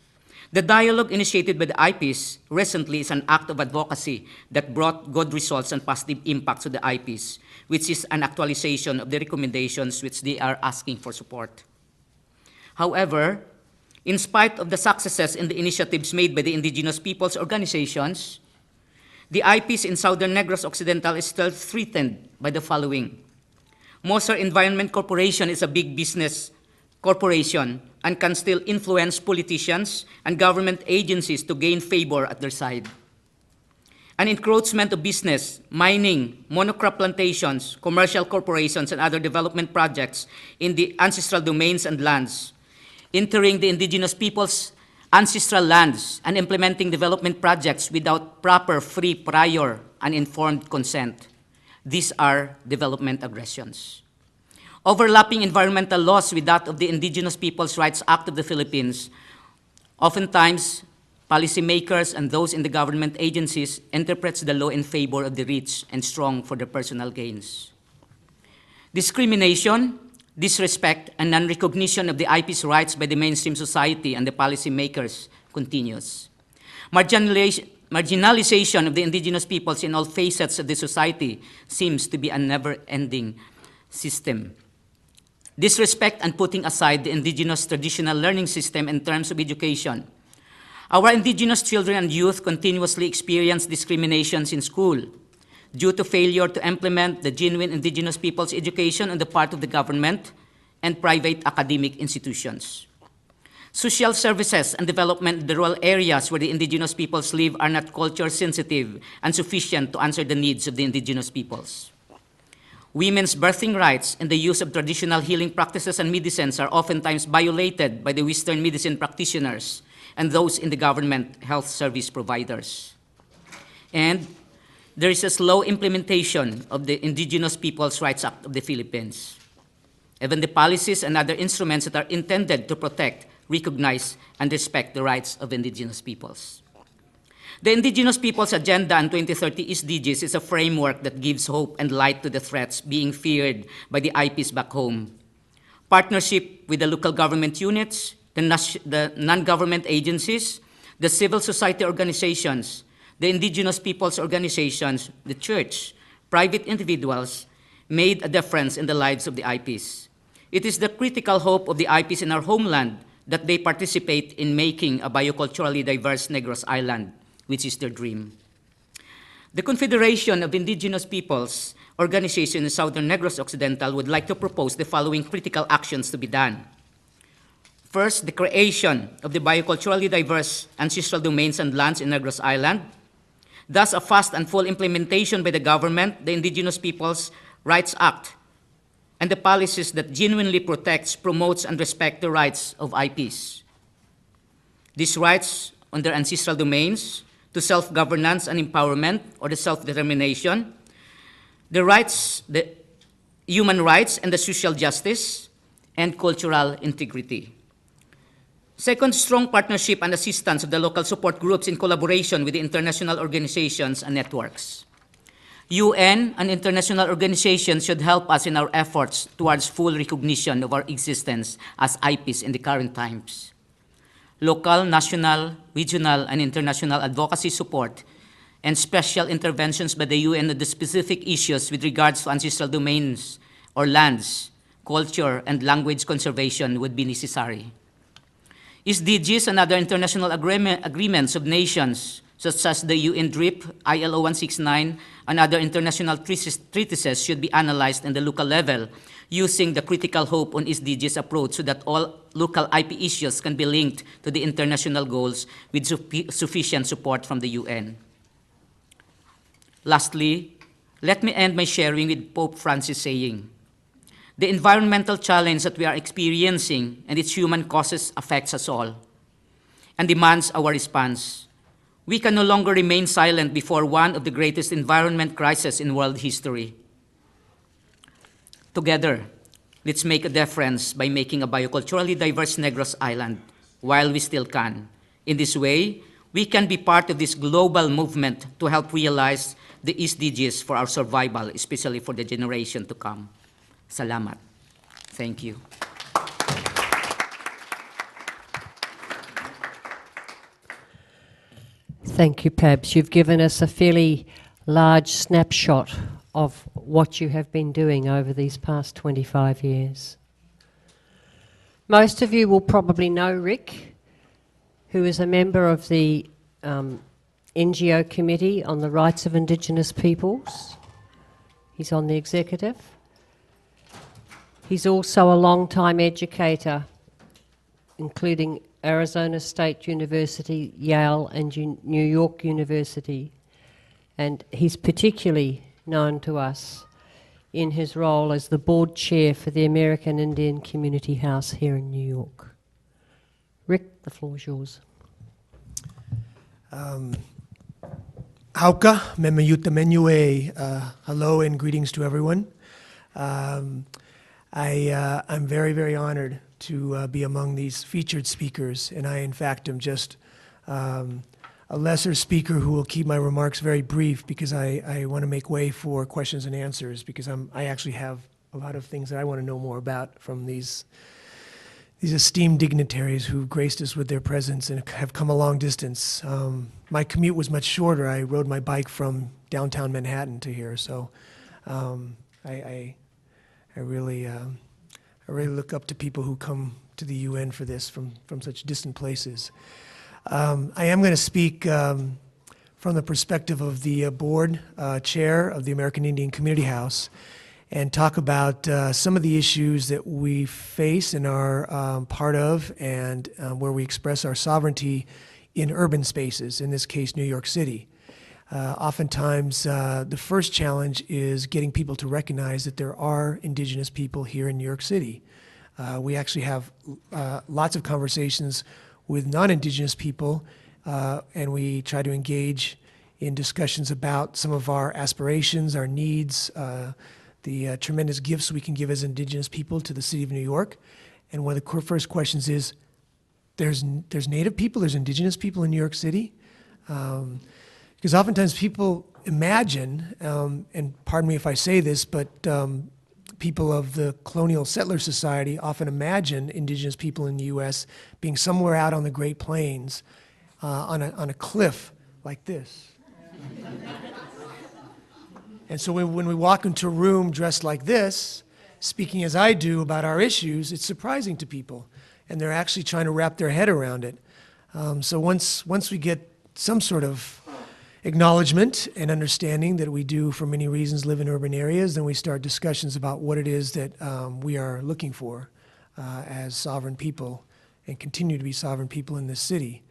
The dialogue initiated by the IPs recently is an act of advocacy that brought good results and positive impacts to the IPs, which is an actualization of the recommendations which they are asking for support. However, in spite of the successes in the initiatives made by the indigenous peoples' organizations, the IPs in Southern Negros Occidental is still threatened by the following. Moser Environment Corporation is a big business corporation and can still influence politicians and government agencies to gain favor at their side. An encroachment of business, mining, monocrop plantations, commercial corporations, and other development projects in the ancestral domains and lands, entering the indigenous people's ancestral lands and implementing development projects without proper, free, prior, and informed consent. These are development aggressions. Overlapping environmental laws with that of the Indigenous Peoples' Rights Act of the Philippines, oftentimes policymakers and those in the government agencies interprets the law in favor of the rich and strong for their personal gains. Discrimination, disrespect, and non-recognition of the IP's rights by the mainstream society and the policymakers continues. Marginalization of the indigenous peoples in all facets of the society seems to be a never-ending system. Disrespect and putting aside the indigenous traditional learning system in terms of education. Our indigenous children and youth continuously experience discriminations in school due to failure to implement the genuine indigenous people's education on the part of the government and private academic institutions. Social services and development in the rural areas where the indigenous peoples live are not culture sensitive and sufficient to answer the needs of the indigenous peoples. Women's birthing rights and the use of traditional healing practices and medicines are oftentimes violated by the Western medicine practitioners and those in the government health service providers. And there is a slow implementation of the Indigenous Peoples' Rights Act of the Philippines. Even the policies and other instruments that are intended to protect, recognize, and respect the rights of indigenous peoples. The Indigenous Peoples Agenda and 2030 SDGs is a framework that gives hope and light to the threats being feared by the IPs back home. Partnership with the local government units, the non-government agencies, the civil society organizations, the indigenous peoples organizations, the church, private individuals made a difference in the lives of the IPs. It is the critical hope of the IPs in our homeland that they participate in making a bioculturally diverse Negros Island, which is their dream. The Confederation of Indigenous Peoples Organization in Southern Negros Occidental would like to propose the following critical actions to be done. First, the creation of the bioculturally diverse ancestral domains and lands in Negros Island. Thus, a fast and full implementation by the government, the Indigenous Peoples' Rights Act, and the policies that genuinely protects, promotes, and respect the rights of IPs. These rights on their ancestral domains to self-governance and empowerment or the self-determination, the rights, the human rights and the social justice, and cultural integrity. Second, strong partnership and assistance of the local support groups in collaboration with the international organizations and networks. UN and international organizations should help us in our efforts towards full recognition of our existence as IPs in the current times. Local, national, regional, and international advocacy support and special interventions by the UN on the specific issues with regards to ancestral domains or lands, culture, and language conservation would be necessary. SDGs and other international agreements of nations, such as the UN DRIP, ILO 169, and other international treatises should be analyzed in the local level using the critical hope on SDGs approach so that all local IP issues can be linked to the international goals with sufficient support from the UN. Lastly, let me end my sharing with Pope Francis saying, the environmental challenge that we are experiencing and its human causes affects us all and demands our response. We can no longer remain silent before one of the greatest environment crises in world history. Together, let's make a difference by making a bioculturally diverse Negros Island while we still can. In this way, we can be part of this global movement to help realize the SDGs for our survival, especially for the generation to come. Salamat. Thank you. Thank you, Pabs. You've given us a fairly large snapshot of what you have been doing over these past 25 years. Most of you will probably know Rick, who is a member of the NGO Committee on the Rights of Indigenous Peoples. He's on the executive. He's also a long-time educator, including Arizona State University, Yale, and New York University. And he's particularly known to us in his role as the board chair for the American Indian Community House here in New York. Rick, the floor is yours. Hauka, memayuta menue, hello and greetings to everyone. I'm very, very honored to be among these featured speakers, and I, in fact, am just a lesser speaker who will keep my remarks very brief because I want to make way for questions and answers because I actually have a lot of things that I want to know more about from these esteemed dignitaries who graced us with their presence and have come a long distance. My commute was much shorter. I rode my bike from downtown Manhattan to here, so I really look up to people who come to the UN for this from such distant places. I am going to speak from the perspective of the board chair of the American Indian Community House and talk about some of the issues that we face and are part of and where we express our sovereignty in urban spaces, in this case, New York City. Oftentimes, the first challenge is getting people to recognize that there are indigenous people here in New York City. We actually have lots of conversations with non-indigenous people, and we try to engage in discussions about some of our aspirations, our needs, the tremendous gifts we can give as indigenous people to the city of New York. And one of the first questions is, there's Native people, there's indigenous people in New York City? Because oftentimes people imagine, and pardon me if I say this, but people of the colonial settler society often imagine indigenous people in the U.S. being somewhere out on the Great Plains on a cliff like this. And so when we walk into a room dressed like this, speaking as I do about our issues, it's surprising to people. And they're actually trying to wrap their head around it. So once we get some sort of acknowledgement and understanding that we do, for many reasons, live in urban areas, then we start discussions about what it is that we are looking for as sovereign people and continue to be sovereign people in this city.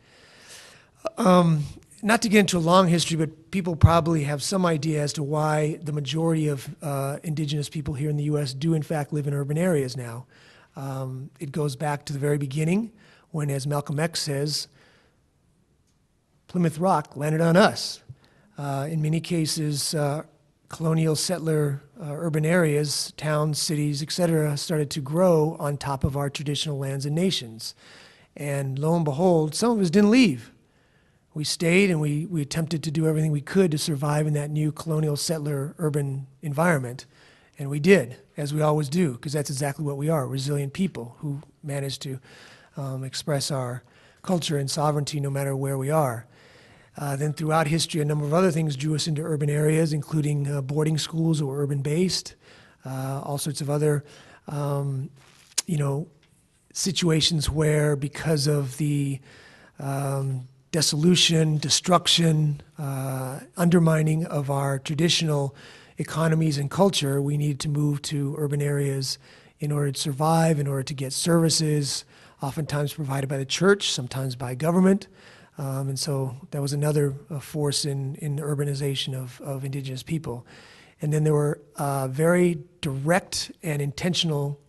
Not to get into a long history, but people probably have some idea as to why the majority of indigenous people here in the U.S. do in fact live in urban areas now. It goes back to the very beginning when, as Malcolm X says, Plymouth Rock landed on us. In many cases, colonial settler urban areas, towns, cities, et cetera, started to grow on top of our traditional lands and nations. And lo and behold, some of us didn't leave. We stayed and we attempted to do everything we could to survive in that new colonial settler urban environment. And we did, as we always do, because that's exactly what we are, resilient people who manage to express our culture and sovereignty no matter where we are. Then throughout history, a number of other things drew us into urban areas, including boarding schools that were urban-based, all sorts of other, situations where, because of the dissolution, destruction, undermining of our traditional economies and culture, we needed to move to urban areas in order to survive, in order to get services, oftentimes provided by the church, sometimes by government. And so that was another force in urbanization of indigenous people. And then there were very direct and intentional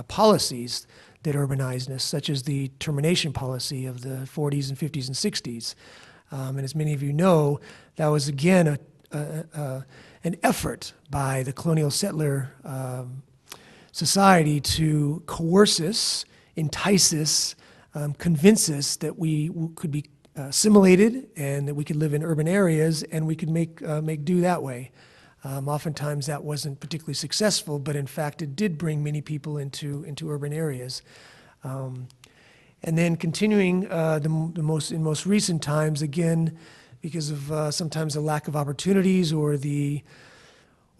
policies that urbanized us, such as the termination policy of the 40s and 50s and 60s. And as many of you know, that was again an effort by the colonial settler society to coerce us, entice us, convince us that we could be assimilated and that we could live in urban areas and we could make do that way. Oftentimes that wasn't particularly successful, but in fact it did bring many people into urban areas. And then continuing in most recent times, again, because of sometimes the lack of opportunities or the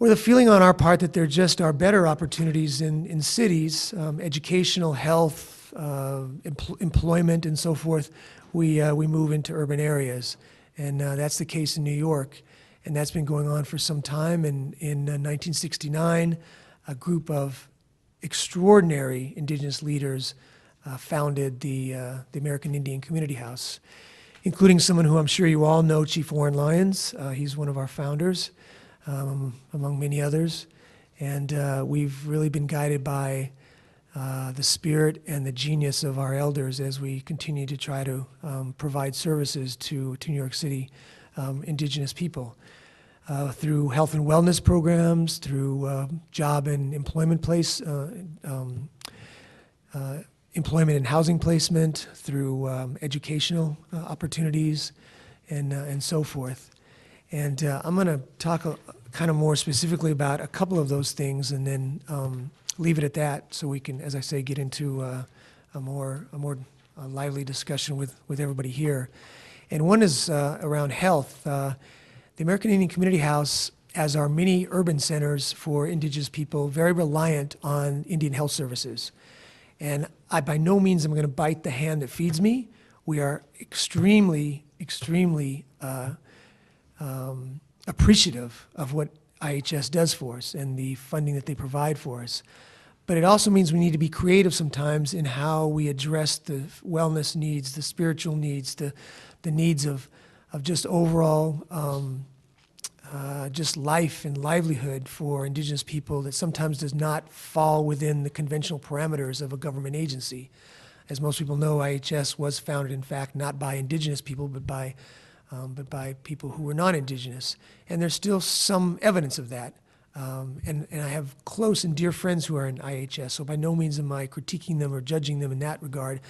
or the feeling on our part that there just are better opportunities in cities, educational, health, employment, and so forth, we move into urban areas. And that's the case in New York. And that's been going on for some time. And in 1969, a group of extraordinary indigenous leaders founded the American Indian Community House, including someone who I'm sure you all know, Chief Warren Lyons. He's one of our founders, among many others. And we've really been guided by the spirit and the genius of our elders as we continue to try to provide services to New York City indigenous people. Through health and wellness programs, through job and employment employment and housing placement, through educational opportunities, and so forth. And I'm going to talk kind of more specifically about a couple of those things, and then leave it at that, so we can, as I say, get into a more lively discussion with everybody here. And one is around health. The American Indian Community House, as are many urban centers for indigenous people, very reliant on Indian health services. And I by no means am going to bite the hand that feeds me. We are extremely, extremely appreciative of what IHS does for us and the funding that they provide for us. But it also means we need to be creative sometimes in how we address the wellness needs, the spiritual needs, the needs of just overall just life and livelihood for indigenous people that sometimes does not fall within the conventional parameters of a government agency. As most people know, IHS was founded, in fact, not by indigenous people, but by people who were non-indigenous. And there's still some evidence of that. And I have close and dear friends who are in IHS, so by no means am I critiquing them or judging them in that regard.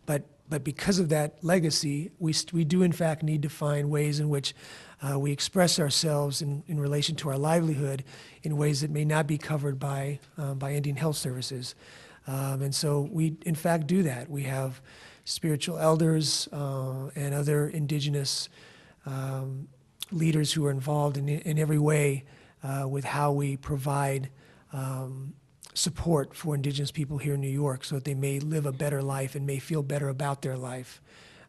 But because of that legacy, we do in fact need to find ways in which we express ourselves in relation to our livelihood in ways that may not be covered by Indian Health Services. And so we in fact do that. We have spiritual elders and other indigenous leaders who are involved in every way with how we provide support for indigenous people here in New York so that they may live a better life and may feel better about their life.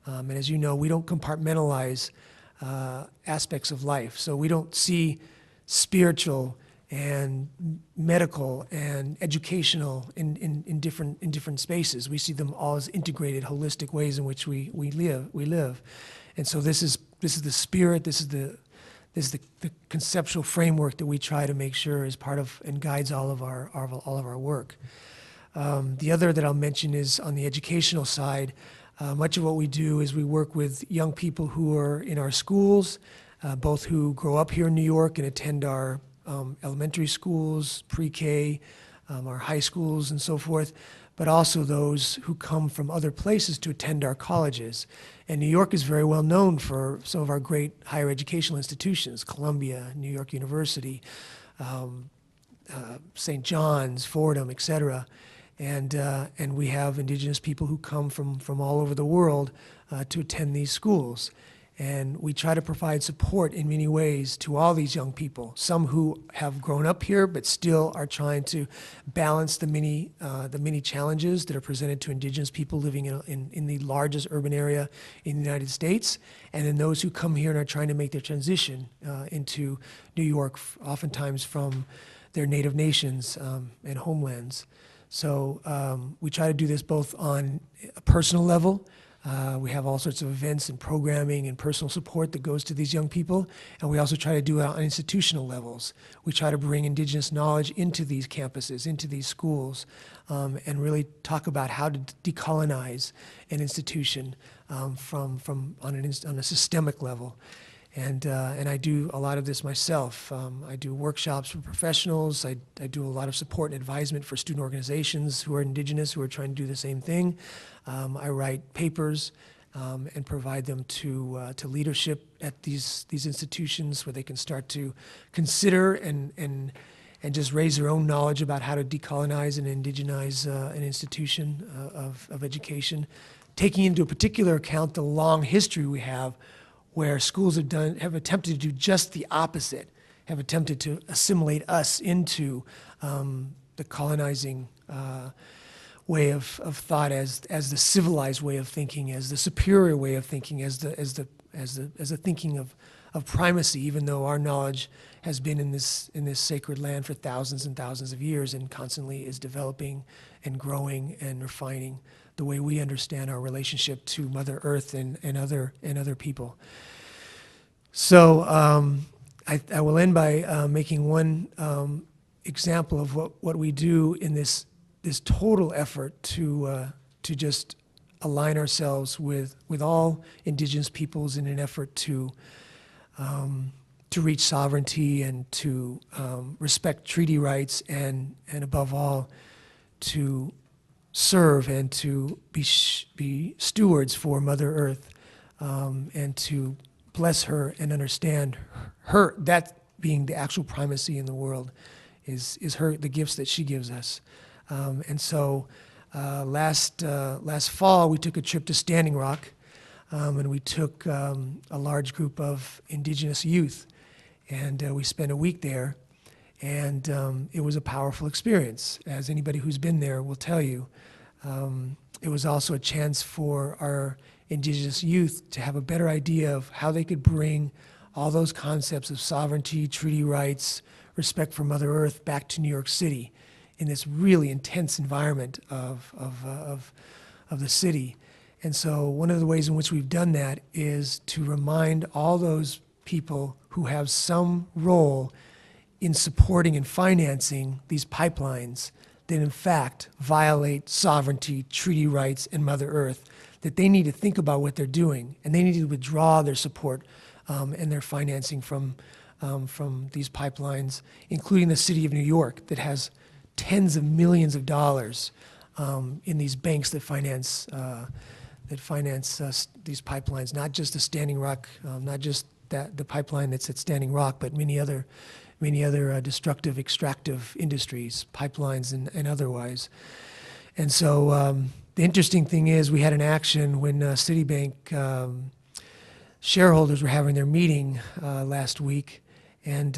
And as you know, we don't compartmentalize aspects of life. So we don't see spiritual and medical and educational in different spaces. We see them all as integrated, holistic ways in which we live. And so this is the spirit, this is the conceptual framework that we try to make sure is part of and guides all of our work. The other that I'll mention is on the educational side. Much of what we do is we work with young people who are in our schools, both who grow up here in New York and attend our elementary schools, pre-K, our high schools and so forth, but also those who come from other places to attend our colleges. And New York is very well known for some of our great higher educational institutions, Columbia, New York University, St. John's, Fordham, et cetera. And we have indigenous people who come from all over the world to attend these schools. And we try to provide support in many ways to all these young people, some who have grown up here but still are trying to balance the many challenges that are presented to indigenous people living in the largest urban area in the United States, and then those who come here and are trying to make their transition into New York, oftentimes from their native nations and homelands. So we try to do this both on a personal level. We have all sorts of events and programming and personal support that goes to these young people, and we also try to do it on institutional levels. We try to bring indigenous knowledge into these campuses, into these schools, and really talk about how to decolonize an institution on a systemic level. And I do a lot of this myself. I do workshops for professionals. I do a lot of support and advisement for student organizations who are indigenous, who are trying to do the same thing. I write papers and provide them to leadership at these institutions where they can start to consider and just raise their own knowledge about how to decolonize and indigenize an institution of education, taking into particular account the long history we have where schools have attempted to do just the opposite, have attempted to assimilate us into the colonizing way of thought as the civilized way of thinking, as the superior way of thinking, as the thinking of primacy, even though our knowledge has been in this sacred land for thousands and thousands of years and constantly is developing and growing and refining the way we understand our relationship to Mother Earth and other people. So I will end by making one example of what we do in this total effort to just align ourselves with all indigenous peoples in an effort to reach sovereignty and to respect treaty rights and above all to serve and to be stewards for Mother Earth and to bless her and understand her, that being the actual primacy in the world is the gifts that she gives us. And so last fall we took a trip to Standing Rock and we took a large group of indigenous youth and we spent a week there, and it was a powerful experience, as anybody who's been there will tell you. It was also a chance for our indigenous youth to have a better idea of how they could bring all those concepts of sovereignty, treaty rights, respect for Mother Earth back to New York City in this really intense environment of the city. And so one of the ways in which we've done that is to remind all those people who have some role in supporting and financing these pipelines that in fact violate sovereignty, treaty rights, and Mother Earth, that they need to think about what they're doing, and they need to withdraw their support and their financing from these pipelines, including the city of New York that has tens of millions of dollars in these banks that finance these pipelines, not just the Standing Rock, not just the pipeline that's at Standing Rock, but many other destructive, extractive industries, pipelines and otherwise. And so the interesting thing is we had an action when Citibank shareholders were having their meeting last week, and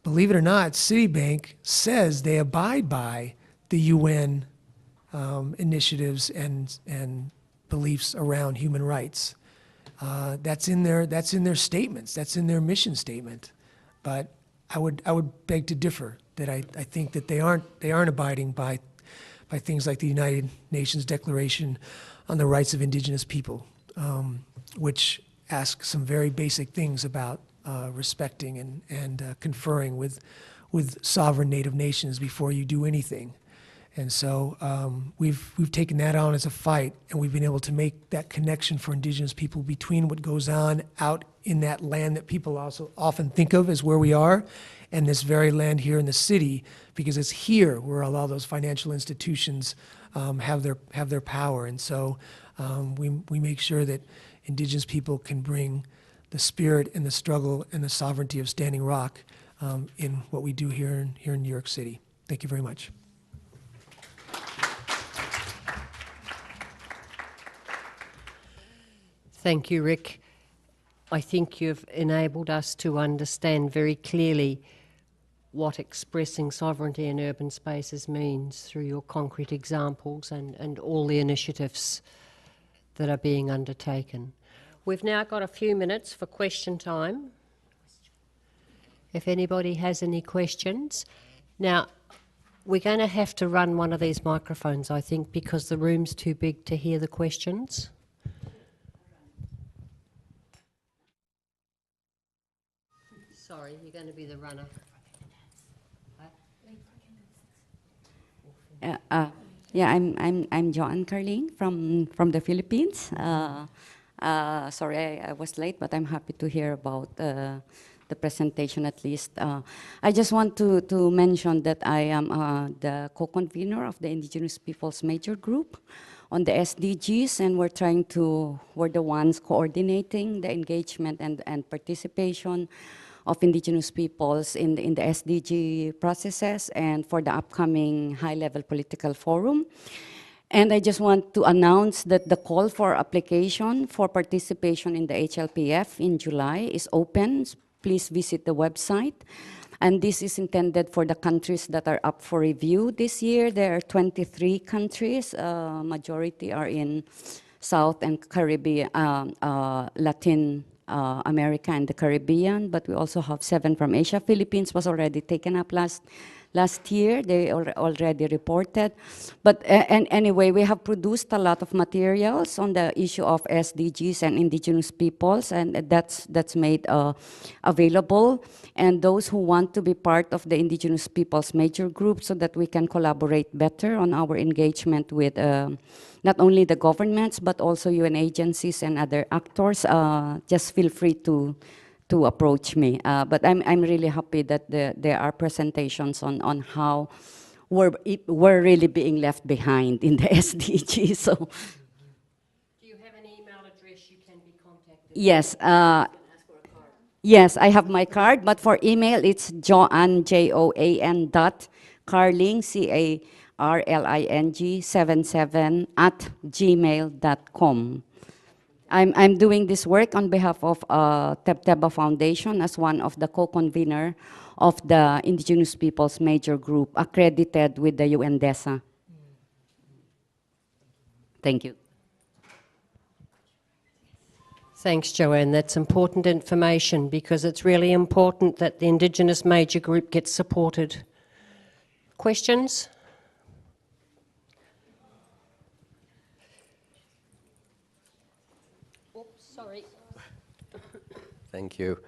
believe it or not, Citibank says they abide by the UN initiatives and beliefs around human rights. That's in their statements. That's in their mission statement. But I would beg to differ that I think that they aren't abiding by things like the United Nations Declaration on the Rights of Indigenous People, which ask some very basic things about respecting and conferring with sovereign native nations before you do anything. And so we've taken that on as a fight, and we've been able to make that connection for indigenous people between what goes on out in that land that people also often think of as where we are, and this very land here in the city, because it's here where a lot of those financial institutions have their power. And so we make sure that indigenous people can bring the spirit and the struggle and the sovereignty of Standing Rock in what we do here in New York City. Thank you very much. Thank you, Rick. I think you've enabled us to understand very clearly what expressing sovereignty in urban spaces means through your concrete examples and all the initiatives that are being undertaken. We've now got a few minutes for question time. If anybody has any questions. Now, we're going to have to run one of these microphones, I think, because the room's too big to hear the questions. Sorry, you're going to be the runner. Yeah, I'm Joan Carling from the Philippines. Sorry, I was late, but I'm happy to hear about the presentation at least. I just want to mention that I am the co-convener of the Indigenous Peoples Major Group on the SDGs, and we're the ones coordinating the engagement and participation of indigenous peoples in the SDG processes and for the upcoming high-level political forum. And I just want to announce that the call for application for participation in the HLPF in July is open. please visit the website. And this is intended for the countries that are up for review this year. There are 23 countries. Majority are in South and Caribbean, Latin America and the Caribbean, but we also have 7 from Asia. Philippines was already taken up last year. They already reported. But and anyway, we have produced a lot of materials on the issue of SDGs and indigenous peoples, and that's made available. And those who want to be part of the indigenous peoples major group so that we can collaborate better on our engagement with not only the governments, but also UN agencies and other actors, just feel free to approach me. But I'm really happy that there are presentations on how we're really being left behind in the SDGs. So, Do you have an email address you can be contacted? yes. Yes, I have my card, but for email, it's Joanne, Joan dot Carling, CARLING 77 at gmail.com. I'm doing this work on behalf of Tebteba Foundation as one of the co-convener of the Indigenous Peoples Major Group accredited with the UNDESA. Thank you. Thanks, Joanne. That's important information because it's really important that the Indigenous Major Group gets supported. Questions? Oops, sorry. Thank you.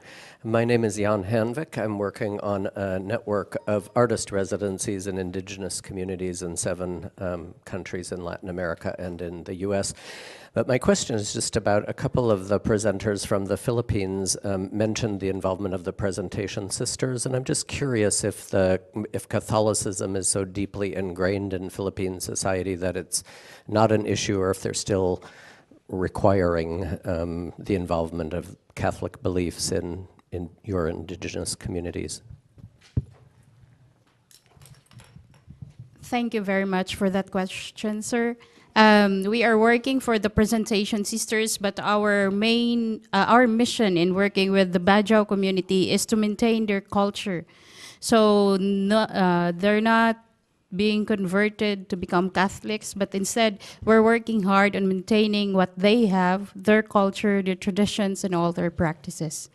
My name is Jan Hanvik. I'm working on a network of artist residencies in indigenous communities in 7 countries in Latin America and in the US. But my question is just about a couple of the presenters from the Philippines mentioned the involvement of the Presentation Sisters, and I'm just curious if Catholicism is so deeply ingrained in Philippine society that it's not an issue, or if they're still requiring the involvement of Catholic beliefs in your indigenous communities. Thank you very much for that question, sir. We are working for the Presentation Sisters, but our mission in working with the Bajau community is to maintain their culture. So they're not being converted to become Catholics, but instead we're working hard on maintaining what they have, their culture, their traditions, and all their practices.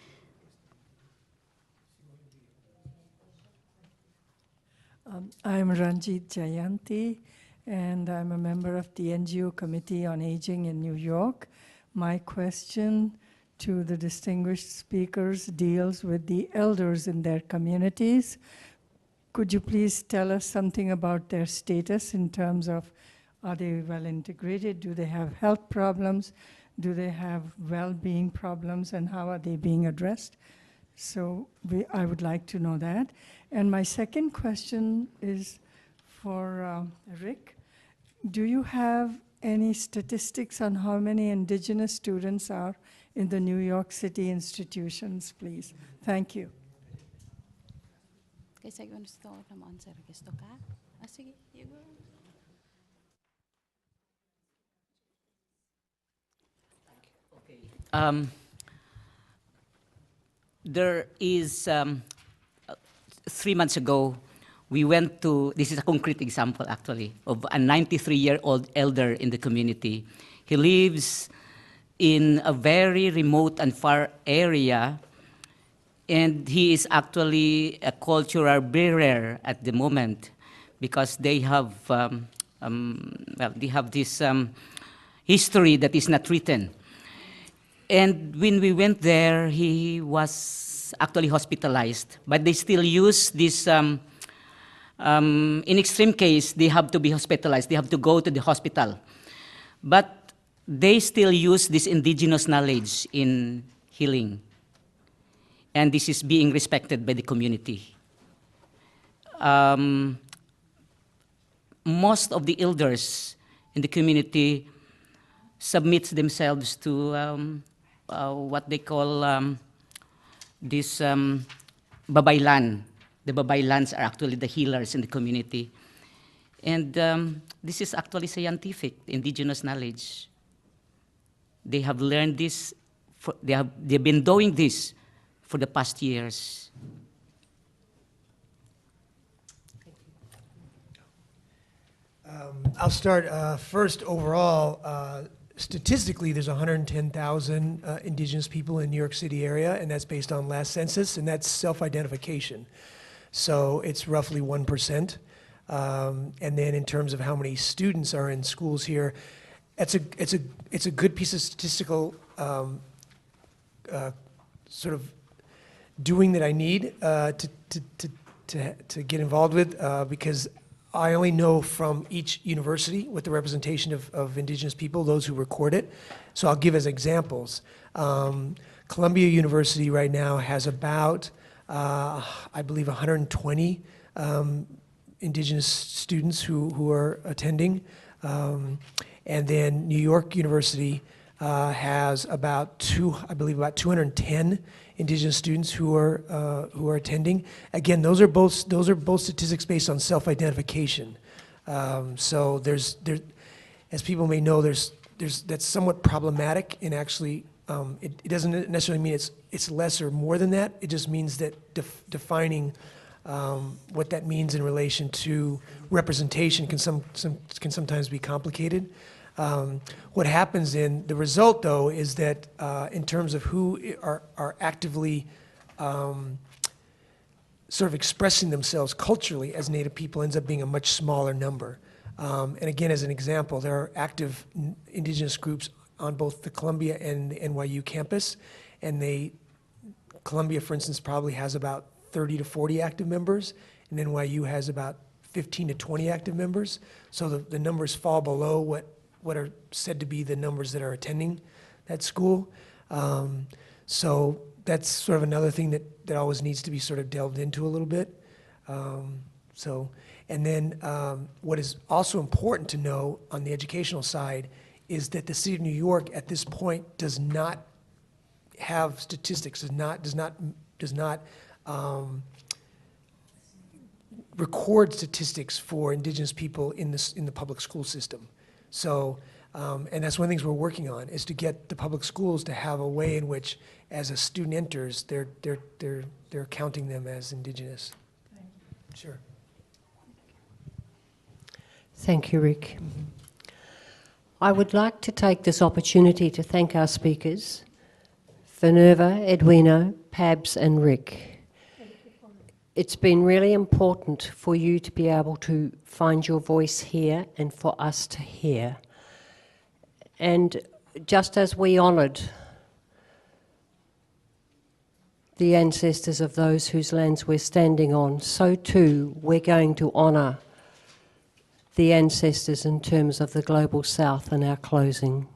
I'm Ranjit Jayanti, and I'm a member of the NGO Committee on Aging in New York. My question to the distinguished speakers deals with the elders in their communities. Could you please tell us something about their status in terms of, are they well integrated? Do they have health problems? Do they have well-being problems, and how are they being addressed? So I would like to know that. And my second question is for Rick. Do you have any statistics on how many indigenous students are in the New York City institutions, please? Thank you. Kasi gusto ko naman, sir. Gusto ka? Sige, you go. There is, 3 months ago, we went to, this is a concrete example actually, of a 93-year-old elder in the community. He lives in a very remote and far area, and he is actually a cultural bearer at the moment because they have, they have this history that is not written. And when we went there, he was actually hospitalized, but they still use this, in extreme case, they have to be hospitalized, they have to go to the hospital. But they still use this indigenous knowledge in healing. And this is being respected by the community. Most of the elders in the community submit themselves to what they call this babaylan. The babaylans are actually the healers in the community. And this is actually scientific, indigenous knowledge. They have learned this, they've been doing this for the past years? I'll start first overall. Statistically, there's 110,000 indigenous people in New York City area, and that's based on last census, and that's self-identification. So it's roughly 1%. And then in terms of how many students are in schools here, it's a good piece of statistical sort of doing that I need to get involved with because I only know from each university what the representation of indigenous people, those who record it. So I'll give as examples. Columbia University right now has about, I believe, 120 indigenous students who are attending. And then New York University has about I believe about 210 indigenous students who are attending. Again, those are both statistics based on self-identification. So as people may know, that's somewhat problematic in actually. It doesn't necessarily mean it's less or more than that. It just means that defining what that means in relation to representation can sometimes be complicated. What happens in the result, though, is that in terms of who are actively sort of expressing themselves culturally as Native people ends up being a much smaller number. And again, as an example, there are active indigenous groups on both the Columbia and the NYU campus, and Columbia, for instance, probably has about 30 to 40 active members, and NYU has about 15 to 20 active members. So the numbers fall below what are said to be the numbers that are attending that school. So that's sort of another thing that always needs to be sort of delved into a little bit. And then what is also important to know on the educational side is that the city of New York at this point does not have statistics, does not record statistics for indigenous people in the public school system. So, and that's one of the things we're working on, is to get the public schools to have a way in which, as a student enters, they're counting them as indigenous. Sure. Thank you, Rick. I would like to take this opportunity to thank our speakers, Minerva, Edwina, Pabs and Rick. It's been really important for you to be able to find your voice here and for us to hear. And just as we honoured the ancestors of those whose lands we're standing on, so too we're going to honour the ancestors in terms of the Global South in our closing.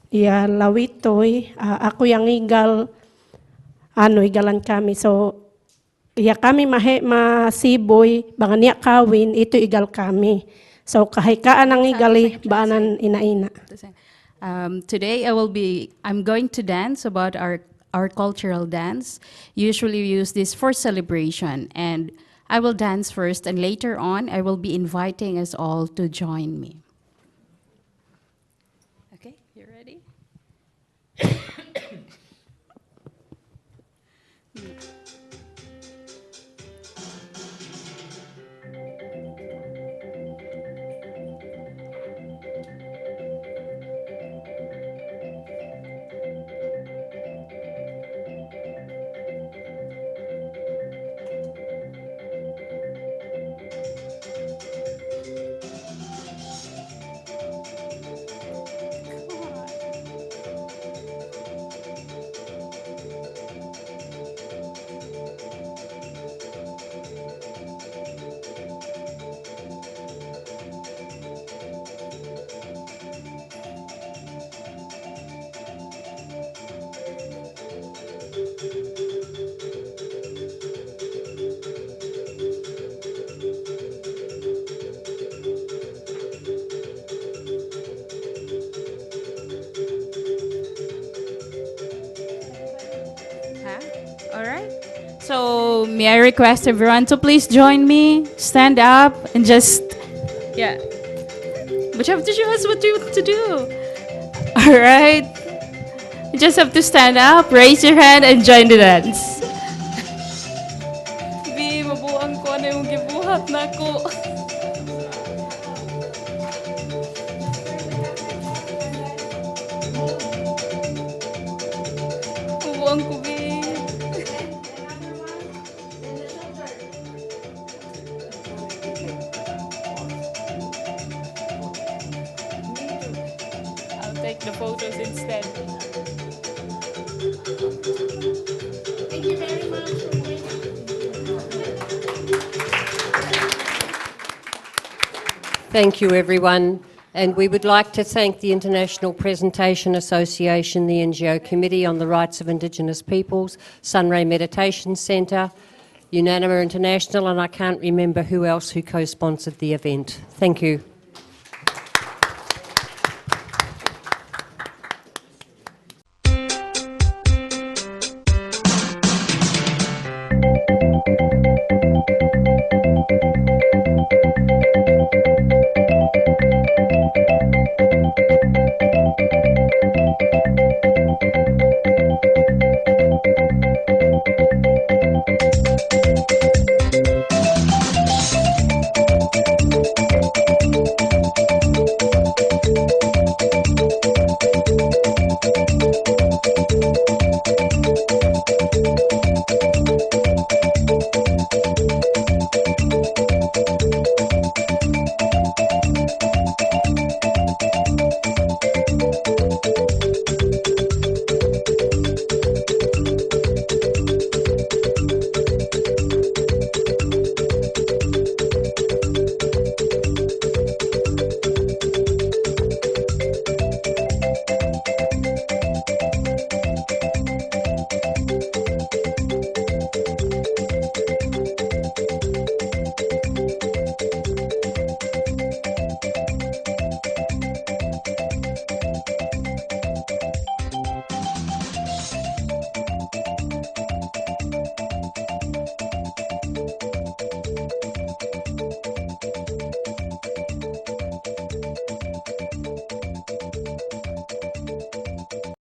Ya lawitoy, ako yang igal, igalan kami. So, ya kami masiboy, bangan niya kawin, ito igal kami. So, kahikaan ang igali, baanan ina-ina. Today I'm going to dance about our cultural dance. Usually we use this for celebration, and I will dance first, and later on I will be inviting us all to join me. Okay, you ready? So may I request everyone to please join me, stand up, and just, yeah. But you have to show us what you want to do. All right. You just have to stand up, raise your hand, and join the dance. Bi, mabuang ko na yung gibuhat na ko. Mabuang ko, Bi. I'll take the photos instead. Thank you very much. Thank you, everyone. And we would like to thank the International Presentation Association, the NGO Committee on the Rights of Indigenous Peoples, Sunray Meditation Centre, Unanima International, and I can't remember who else who co-sponsored the event. Thank you.